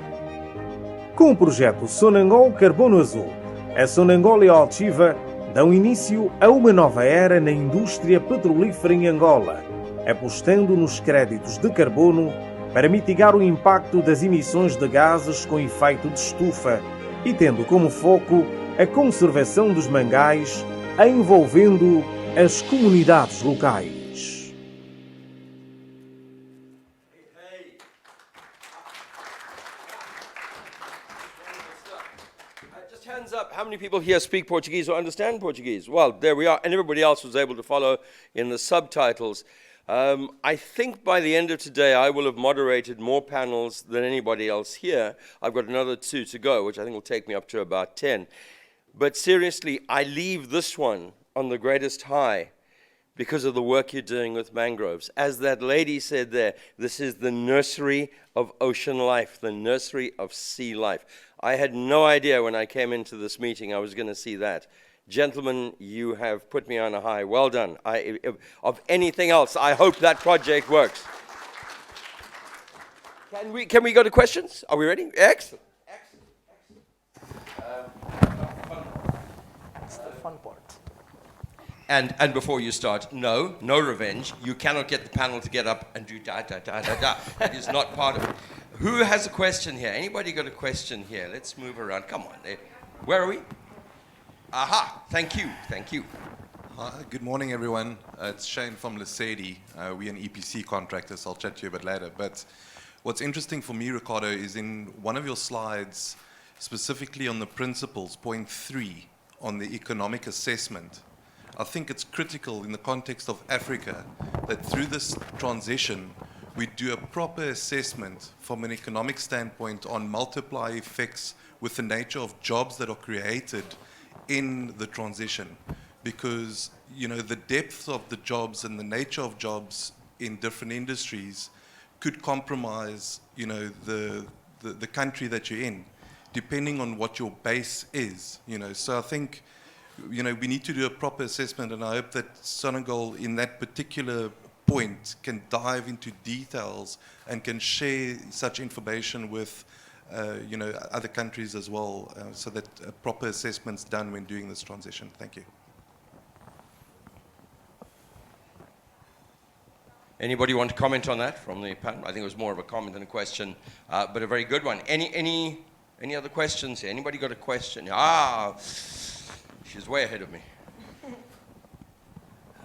Com o projeto Sonangol Carbono Azul, a Sonangol e a Ochiva dão início a uma nova era na indústria petrolífera em Angola, apostando nos créditos de carbono para mitigar o impacto das emissões de gases com efeito de estufa e tendo como foco a conservação dos mangais, envolvendo as comunidades locais. Just hands up, how many people here speak Portuguese or understand Portuguese? Well, there we are, and everybody else was able to follow in the subtitles. I think by the end of today, I will have moderated more panels than anybody else here. I've got another 2 to go, which I think will take me up to about 10. But seriously, I leave this one on the greatest high because of the work you're doing with mangroves. As that lady said there, this is the nursery of ocean life, the nursery of sea life. I had no idea when I came into this meeting I was going to see that. Gentlemen, you have put me on a high. Well done. Of anything else, I hope that project works. Can we go to questions? Are we ready? Excellent. It's the fun part. And before you start, no revenge. You cannot get the panel to get up and do da-da-da-da-da. That is not part of it. Who has a question here? Anybody got a question here? Let's move around. Come on. Where are we? Aha, thank you. Hi, good morning, everyone. It's Shane from Lesedi. We're an EPC contractor, so I'll chat to you a bit later. But what's interesting for me, Ricardo, is in one of your slides, specifically on the principles, point 3, on the economic assessment. I think it's critical in the context of Africa that through this transition, we do a proper assessment from an economic standpoint on multiplier effects with the nature of jobs that are created in the transition, because the depth of the jobs and the nature of jobs in different industries could compromise the country that you're in, depending on what your base is. So I think we need to do a proper assessment, and I hope that Sonangol in that particular point can dive into details and can share such information with other countries as well, so that a proper assessment's done when doing this transition. Thank you. Anybody want to comment on that from the panel? I think it was more of a comment than a question, but a very good one. Any other questions here? Anybody got a question? She's way ahead of me.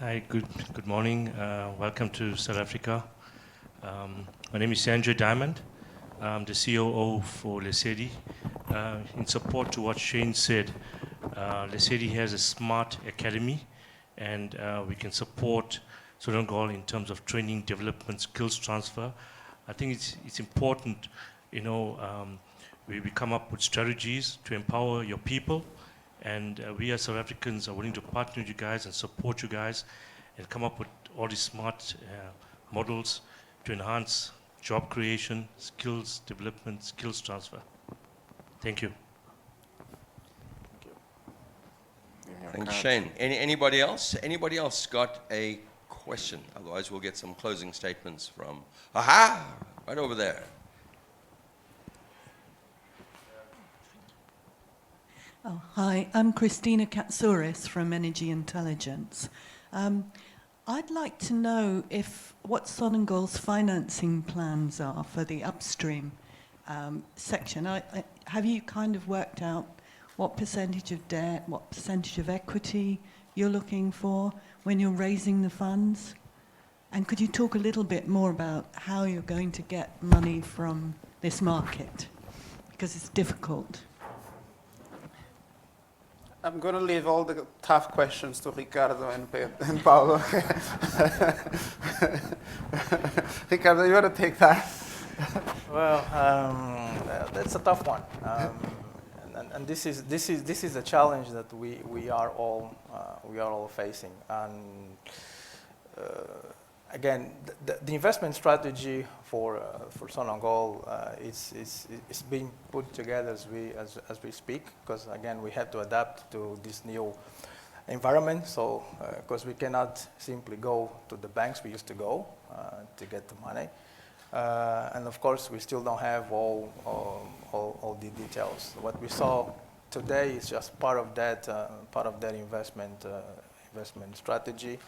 Hi, good morning. Welcome to South Africa. My name is Andrew Diamond. I'm the COO for Lesedi. In support to what Shane said, Lesedi has a smart academy, and we can support Sonangol in terms of training, development, skills transfer. I think it's important, we come up with strategies to empower your people, and we as South Africans are willing to partner with you guys and support you guys and come up with all these smart models to enhance job creation, skills development, skills transfer. Thank you. Thank you, Shane. Anybody else? Anybody else got a question? Otherwise, we'll get some closing statements from... Right over there. Oh, hi, I'm Christina Katsouris from Energy Intelligence. I'd like to know what Sonangol's financing plans are for the upstream section. Have you kind of worked out what percentage of debt, what percentage of equity you're looking for when you're raising the funds? And could you talk a little bit more about how you're going to get money from this market? Because it's difficult. I'm going to leave all the tough questions to Ricardo and Paulo. Ricardo, you want to take that? Well, that's a tough one, and this is a challenge that we are all facing. And again, the investment strategy for Sonangol is being put together as we speak, because again we have to adapt to this new environment. So because we cannot simply go to the banks we used to go to get the money, and of course we still don't have all the details. What we saw today is just part of that investment strategy.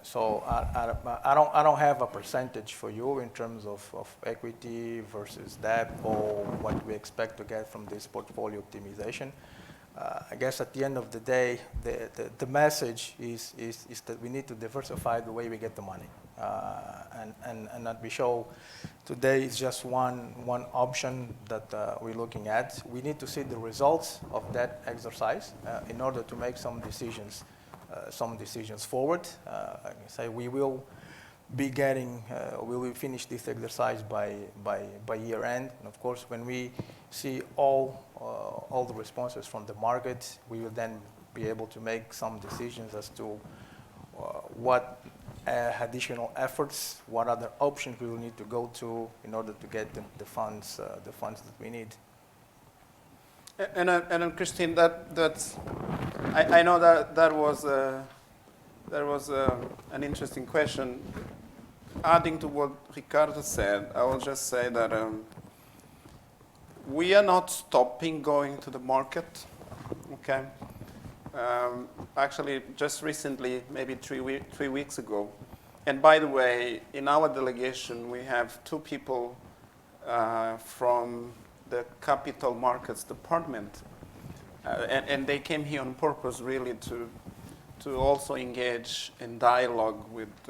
So I don't have a percentage for you in terms of equity versus debt or what we expect to get from this portfolio optimization. I guess at the end of the day, the message is that we need to diversify the way we get the money, and that we show today is just one option that we're looking at. We need to see the results of that exercise in order to make some decisions forward. I can say we will be getting, we will finish this exercise by year end. And of course, when we see all the responses from the market, we will then be able to make some decisions as to what additional efforts, what other options we will need to go to in order to get the funds that we need. And Christine, that's I know that was an interesting question. Adding to what Ricardo said, I will just say that we are not stopping going to the market. Okay. Actually, just recently, maybe 3 weeks ago, and by the way, in our delegation we have 2 people from the Capital Markets Department, and they came here on purpose really to also engage in dialogue with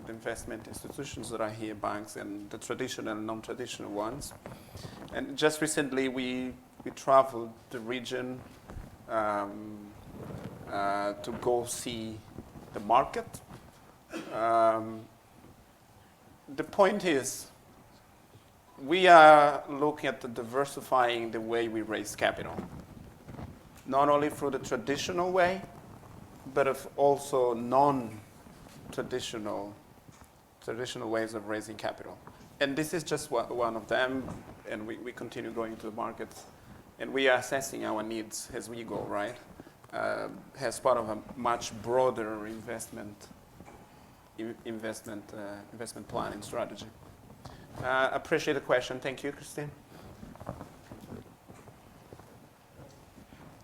investment institutions that are here, banks and the traditional and non-traditional ones. And just recently we traveled the region to go see the market. The point is, we are looking at diversifying the way we raise capital, not only through the traditional way, but also non-traditional ways of raising capital. And this is just one of them, and we continue going to the markets, and we are assessing our needs as we go, right? As part of a much broader investment plan and strategy. Appreciate the question. Thank you, Christine.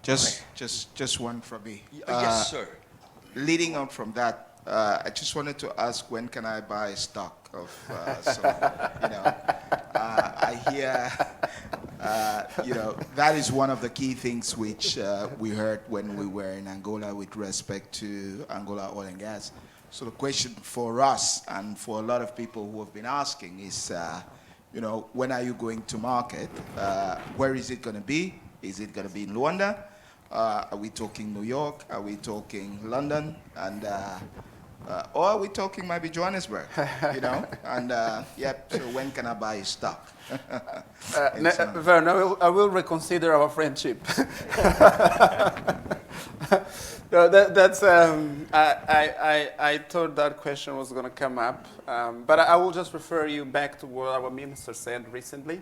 Just one from me. Yes, sir. Leading on from that, I just wanted to ask, when can I buy stock of I hear, that is one of the key things which we heard when we were in Angola with respect to Angola oil and gas. So the question for us and for a lot of people who have been asking is, when are you going to market? Where is it going to be? Is it going to be in Luanda? Are we talking New York? Are we talking London? And or are we talking maybe Johannesburg? And so when can I buy stock? Vern, I will reconsider our friendship. No, I thought that question was going to come up, but I will just refer you back to what our minister said recently.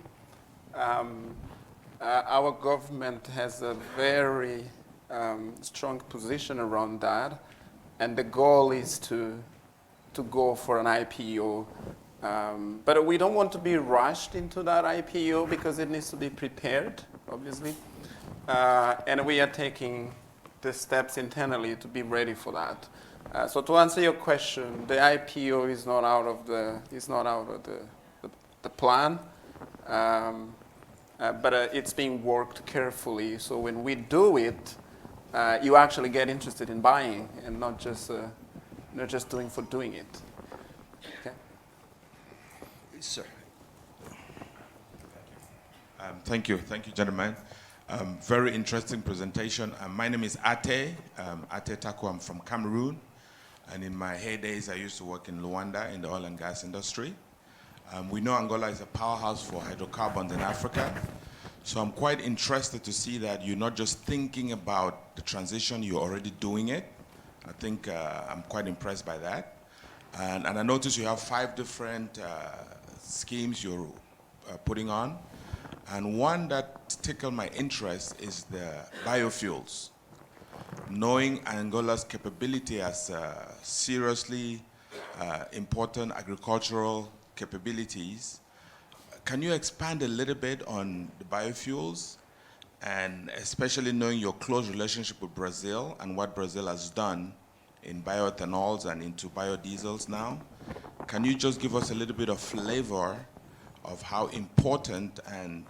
Our government has a very strong position around that, and the goal is to go for an IPO. But we don't want to be rushed into that IPO because it needs to be prepared, obviously. And we are taking the steps internally to be ready for that. So to answer your question, the IPO is not out of the plan, but it's being worked carefully. So when we do it, you actually get interested in buying and not just doing for doing it. Okay. Sir. Thank you, gentlemen. Very interesting presentation. My name is Ate Taku. I'm from Cameroon, and in my heydays, I used to work in Luanda in the oil and gas industry. We know Angola is a powerhouse for hydrocarbons in Africa, so I'm quite interested to see that you're not just thinking about the transition, you're already doing it. I think I'm quite impressed by that. And I noticed you have 5 different schemes you're putting on. And one that tickled my interest is the biofuels. Knowing Angola's capability as seriously important agricultural capabilities, can you expand a little bit on the biofuels, and especially knowing your close relationship with Brazil and what Brazil has done in bioethanols and into biodiesels now? Can you just give us a little bit of flavor of how important, and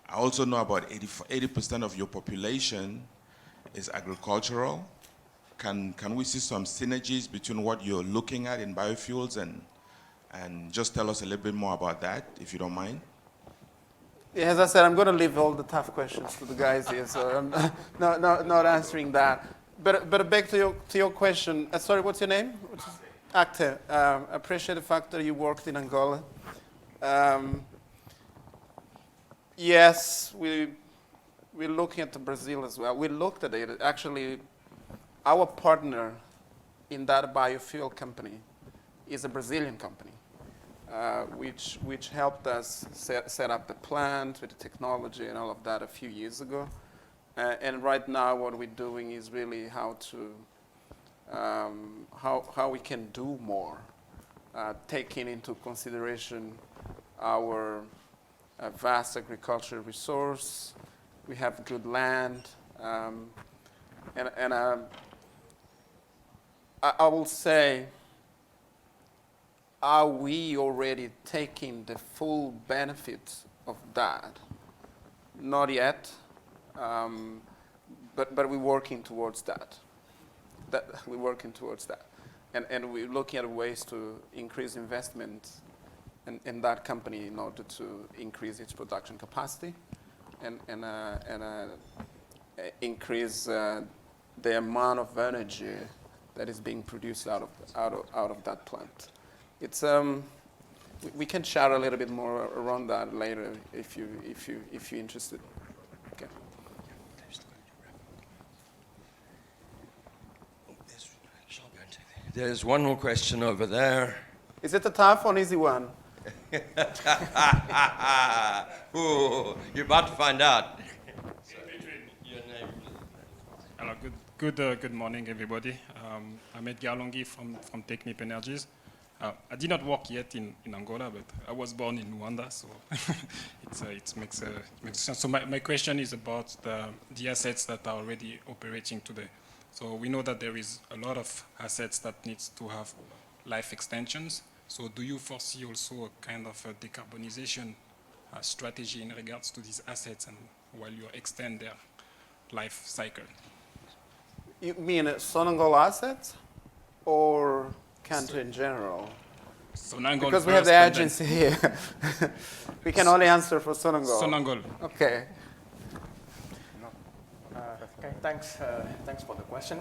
I also know about 80% of your population is agricultural. Can we see some synergies between what you're looking at in biofuels and just tell us a little bit more about that, if you don't mind? Yeah, as I said, I'm going to leave all the tough questions to the guys here, so I'm not answering that. But back to your question. Sorry, what's your name? Acte. Appreciate the fact that you worked in Angola. Yes, we're looking at Brazil as well. We looked at it. Actually, our partner in that biofuel company is a Brazilian company, which helped us set up the plant with the technology and all of that a few years ago. And right now, what we're doing is really how we can do more, taking into consideration our vast agricultural resource. We have good land, and I will say, are we already taking the full benefits of that? Not yet, but we're working towards that. We're working towards that, and we're looking at ways to increase investment in that company in order to increase its production capacity and increase the amount of energy that is being produced out of that plant. It's we can chat a little bit more around that later if you're interested. Okay. There's one more question over there. Is it a tough or an easy one? Ooh, you're about to find out. Hello, good morning, everybody. I'm Edgar Longhi from Technip Energies. I did not work yet in Angola, but I was born in Rwanda, so it makes sense. So my question is about the assets that are already operating today. So we know that there is a lot of assets that needs to have life extensions. So do you foresee also a kind of a decarbonization strategy in regards to these assets and while you extend their life cycle? You mean Sonangol assets or country in general? Sonangol because we have the agency here. We can only answer for Sonangol. Sonangol. Okay. Okay, thanks for the question.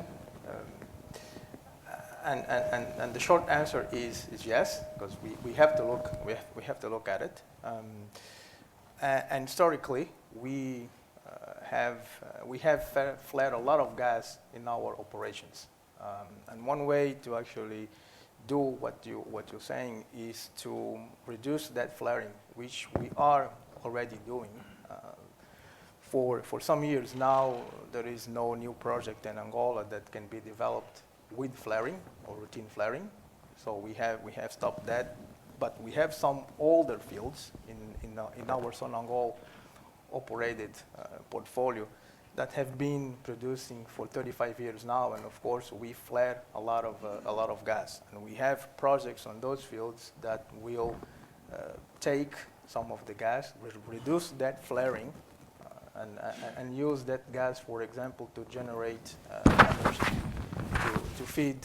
And the short answer is yes, because we have to look at it. And historically, we have flared a lot of gas in our operations. And one way to actually do what you're saying is to reduce that flaring, which we are already doing. For some years now, there is no new project in Angola that can be developed with flaring or routine flaring. So we have stopped that. But we have some older fields in our Sonangol operated portfolio that have been producing for 35 years now, and of course we flare a lot of gas, and we have projects on those fields that will take some of the gas, reduce that flaring, and use that gas, for example, to generate energy to feed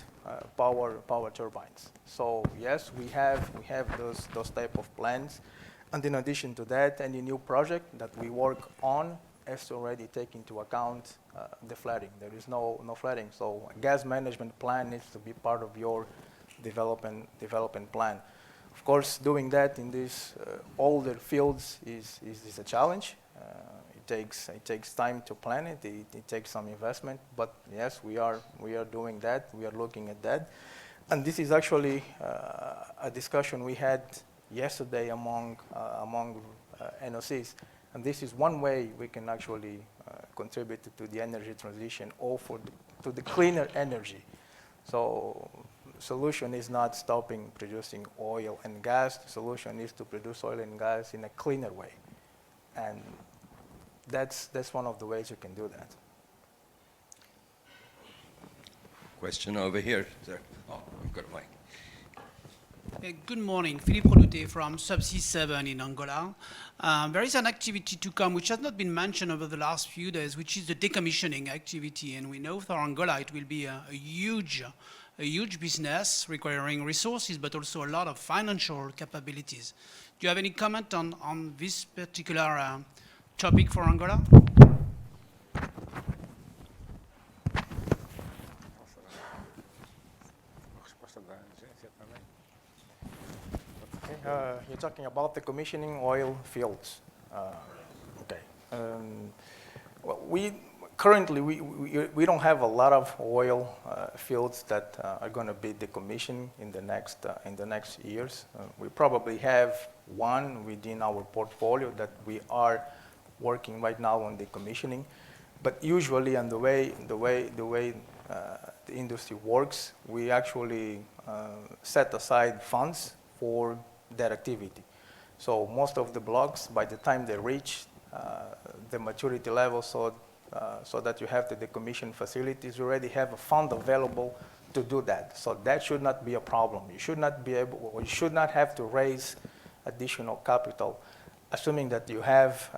power turbines. So yes, we have those type of plans, and in addition to that, any new project that we work on has to already take into account the flaring. There is no flaring, so a gas management plan needs to be part of your development plan. Of course, doing that in these older fields is a challenge. It takes time to plan it. It takes some investment, but yes, we are doing that. We are looking at that, and this is actually a discussion we had yesterday among NOCs, and this is one way we can actually contribute to the energy transition or to the cleaner energy. So solution is not stopping producing oil and gas. The solution is to produce oil and gas in a cleaner way, and that's one of the ways you can do that. Question over here, sir. Oh, we've got a mic. Good morning, Philippe Rodouté from Subsea 7 in Angola. There is an activity to come which has not been mentioned over the last few days, which is the decommissioning activity. And we know for Angola it will be a huge business requiring resources, but also a lot of financial capabilities. Do you have any comment on this particular topic for Angola? You're talking about the commissioning oil fields. Okay. Well, currently we don't have a lot of oil fields that are going to be decommissioned in the next years. We probably have one within our portfolio that we are working right now on decommissioning, but usually, and the way the industry works, we actually set aside funds for that activity. So most of the blocks, by the time they reach the maturity level, so that you have the decommission facilities, you already have a fund available to do that. So that should not be a problem. You should not be able, or you should not have to raise additional capital, assuming that you have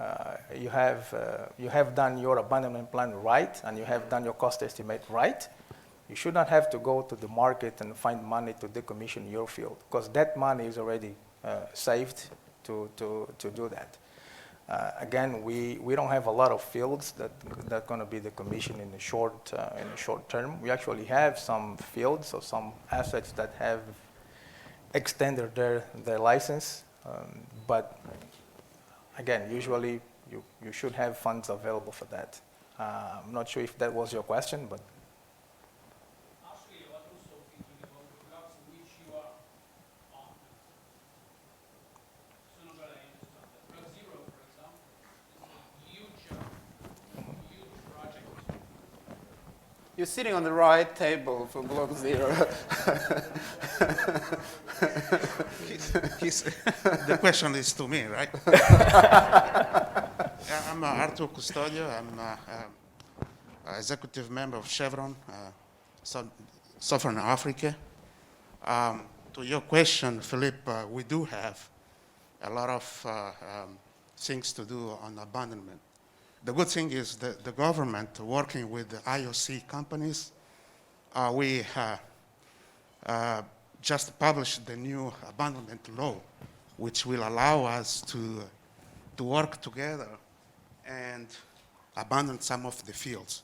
done your abandonment plan right and you have done your cost estimate right. You should not have to go to the market and find money to decommission your field, because that money is already saved to do that. Again, we don't have a lot of fields that are going to be decommissioned in the short term. We actually have some fields or some assets that have extended their license. But again, usually you should have funds available for that. I'm not sure if that was your question, but. You're sitting on the right table for Block Zero. The question is to me, right? I'm Artur Custodio. I'm executive member of Chevron, Southern Africa. To your question, Philippe, we do have a lot of things to do on abandonment. The good thing is that the government, working with the IOC companies, we just published the new abandonment law, which will allow us to work together and abandon some of the fields.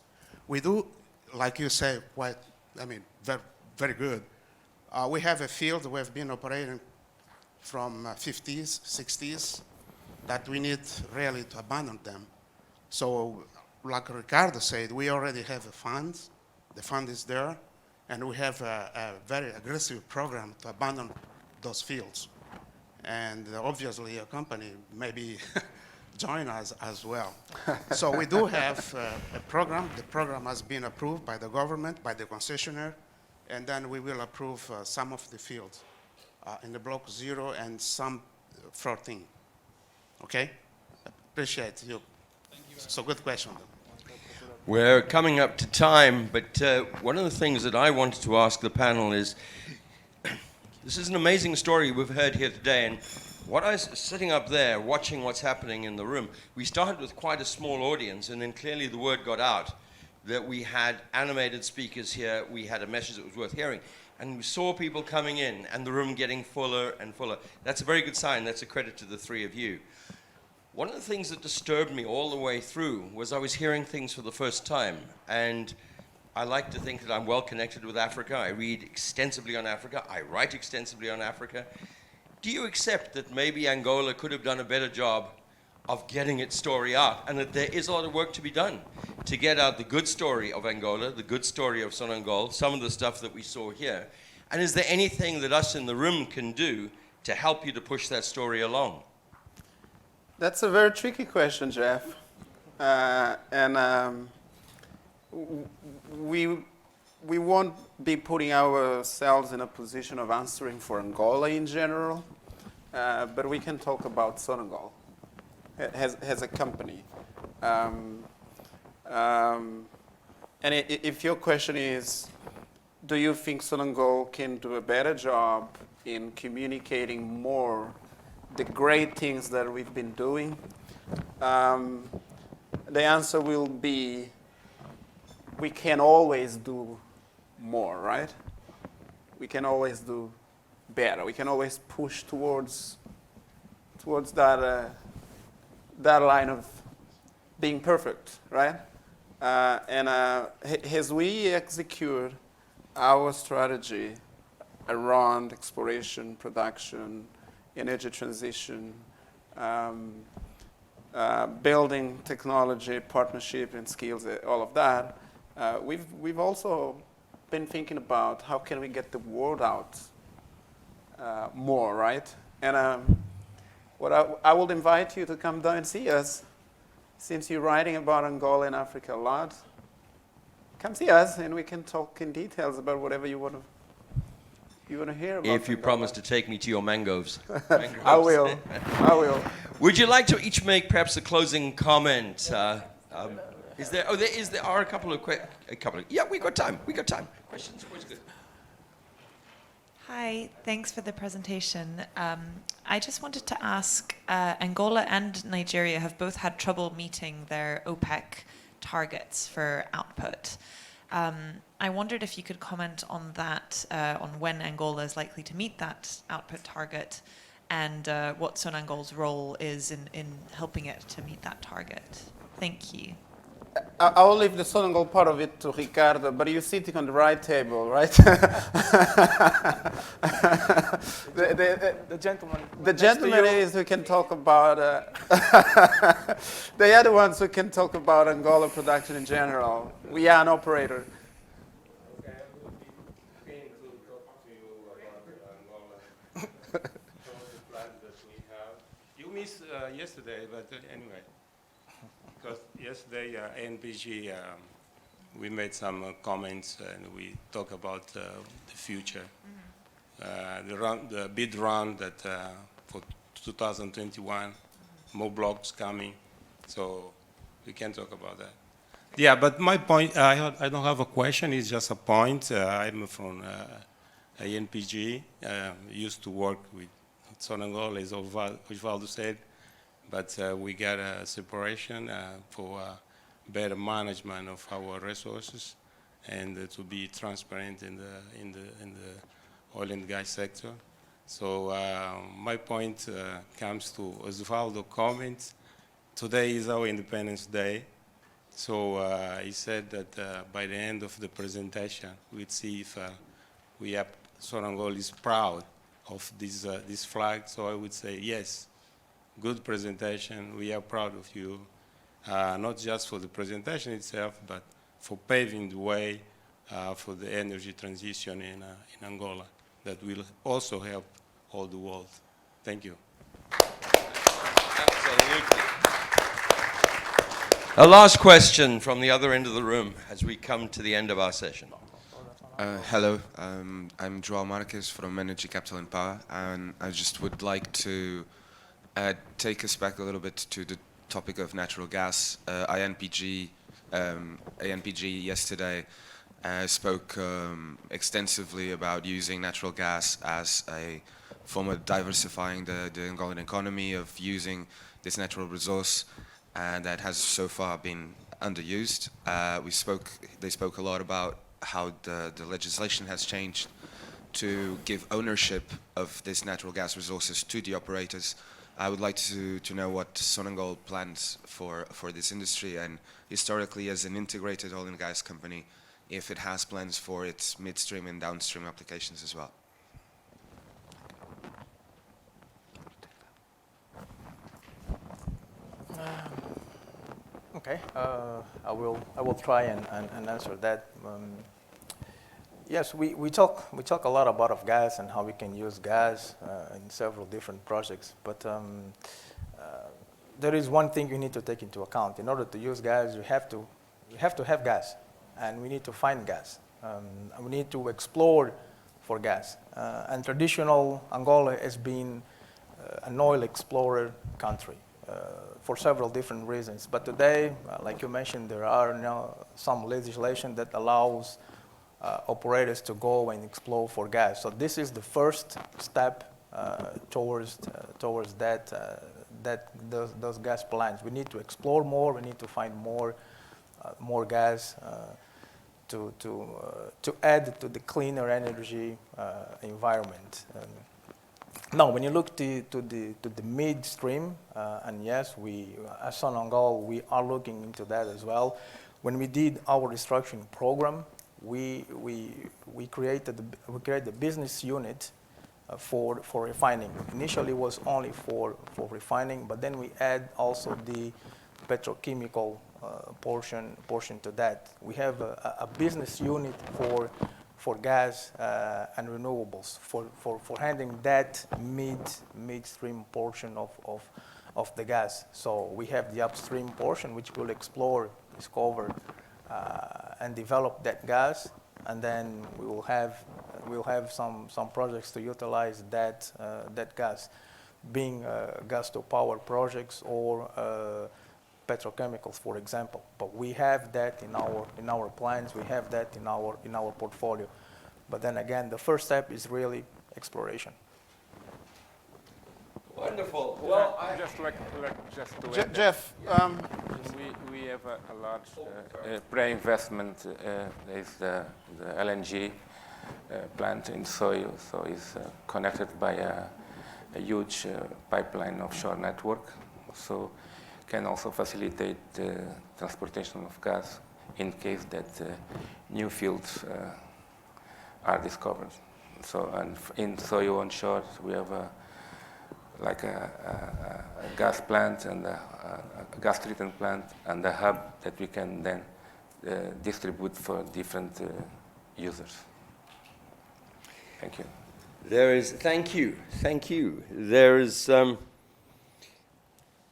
We do, like you say, very, very good. We have a field we have been operating from 50s, 60s, that we need really to abandon them. So, like Ricardo said, we already have a fund. The fund is there, and we have a very aggressive program to abandon those fields. And obviously, your company maybe join us as well. So we do have a program. The program has been approved by the government, by the concessionaire, and then we will approve some of the fields in the Block 0 and some 14. Okay? Appreciate you. So good question. We're coming up to time, but one of the things that I wanted to ask the panel is, this is an amazing story we've heard here today, and what I was sitting up there watching what's happening in the room, we started with quite a small audience, and then clearly the word got out that we had animated speakers here, we had a message that was worth hearing, and we saw people coming in and the room getting fuller and fuller. That's a very good sign. That's a credit to the three of you. One of the things that disturbed me all the way through was I was hearing things for the first time, and I like to think that I'm well connected with Africa. I read extensively on Africa. I write extensively on Africa. Do you accept that maybe Angola could have done a better job of getting its story out, and that there is a lot of work to be done to get out the good story of Angola, the good story of Sonangol, some of the stuff that we saw here? And is there anything that us in the room can do to help you to push that story along? That's a very tricky question, Geof. We won't be putting ourselves in a position of answering for Angola in general, but we can talk about Sonangol as a company. And if your question is, do you think Sonangol can do a better job in communicating more the great things that we've been doing? The answer will be, we can always do more, right? We can always do better. We can always push towards that line of being perfect, right? As we execute our strategy around exploration, production, energy transition, building technology, partnership and skills, all of that, we've also been thinking about how can we get the word out more, right? And what I would invite you to come down and see us, since you're writing about Angola and Africa a lot. Come see us, and we can talk in details about whatever you want to hear about. If you promise to take me to your mangroves. I will. Would you like to each make perhaps a closing comment? There are a couple of yeah, we got time. Questions, always good. Hi, thanks for the presentation. I just wanted to ask, Angola and Nigeria have both had trouble meeting their OPEC targets for output. I wondered if you could comment on that, on when Angola is likely to meet that output target, and what Sonangol's role is in helping it to meet that target. Thank you. I will leave the Sonangol part of it to Ricardo, but you're sitting on the right table, right? The gentleman. The gentleman is who can talk about, the other ones who can talk about Angola production in general. We are an operator. Okay, I would be keen to talk to you about Angola. Some of the plans that we have. You missed yesterday, but anyway. Because yesterday, NPG, we made some comments and we talked about the future. The bid round that for 2021, more blocks coming, so we can talk about that. Yeah, but my point, I don't have a question, it's just a point. I'm from ANPG, used to work with Sonangol, as Osvaldo said, but we got a separation for better management of our resources and to be transparent in the oil and gas sector. So my point comes to Osvaldo's comments. Today is our Independence Day. So he said that by the end of the presentation, we'd see if Sonangol is proud of this flag. So I would say yes. Good presentation. We are proud of you, not just for the presentation itself, but for paving the way for the energy transition in Angola that will also help all the world. Thank you. Absolutely. A last question from the other end of the room as we come to the end of our session. Hello, I'm João Marques from Energy Capital and Power, and I just would like to take us back a little bit to the topic of natural gas. ANPG yesterday spoke extensively about using natural gas as a form of diversifying the Angolan economy, of using this natural resource, and that has so far been underused. They spoke a lot about how the legislation has changed to give ownership of this natural gas resources to the operators. I would like to know what Sonangol plans for this industry, and historically as an integrated oil and gas company, if it has plans for its midstream and downstream applications as well. Okay, I will try and answer that. Yes, we talk a lot about gas and how we can use gas in several different projects, but there is one thing you need to take into account. In order to use gas, you have to have gas, and we need to find gas. We need to explore for gas. And traditional Angola has been an oil explorer country for several different reasons. But today, like you mentioned, there are now some legislation that allows operators to go and explore for gas. So this is the first step towards those gas plants. We need to explore more. We need to find more gas to add to the cleaner energy environment. Now, when you look to the midstream, and yes, we as Sonangol, we are looking into that as well. When we did our restructuring program, we created the business unit for refining. Initially, it was only for refining, but then we add also the petrochemical portion to that. We have a business unit for gas and renewables for handling that midstream portion of the gas. So we have the upstream portion, which will explore, discover, and develop that gas, and then we'll have some projects to utilize that gas, being gas to power projects or petrochemicals, for example. But we have that in our plans. We have that in our portfolio. But then again, the first step is really exploration. Wonderful. Well, Geof, we have a large pre-investment. There's the LNG plant in Soyo, so it's connected by a huge pipeline offshore network. So can also facilitate transportation of gas in case that new fields are discovered. So, and in Soyo onshore, we have a gas plant and a gas treatment plant and a hub that we can then distribute for different users. Thank you. Thank you.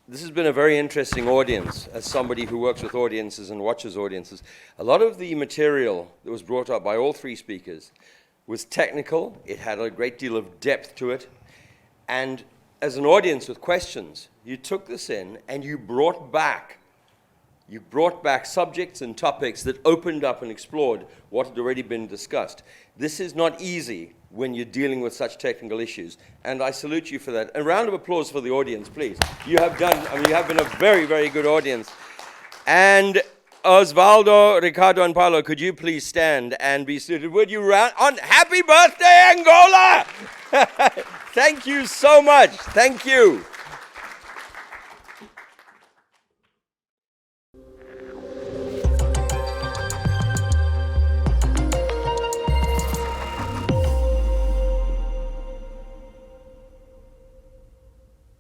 This has been a very interesting audience, as somebody who works with audiences and watches audiences. A lot of the material that was brought up by all three speakers was technical. It had a great deal of depth to it. And as an audience with questions, you took this in and you brought back subjects and topics that opened up and explored what had already been discussed. This is not easy when you're dealing with such technical issues, and I salute you for that. A round of applause for the audience, please. You have been a very, very good audience. And Osvaldo, Ricardo, and Paulo, could you please stand and be seated? Would you round on happy birthday, Angola! Thank you so much. Thank you.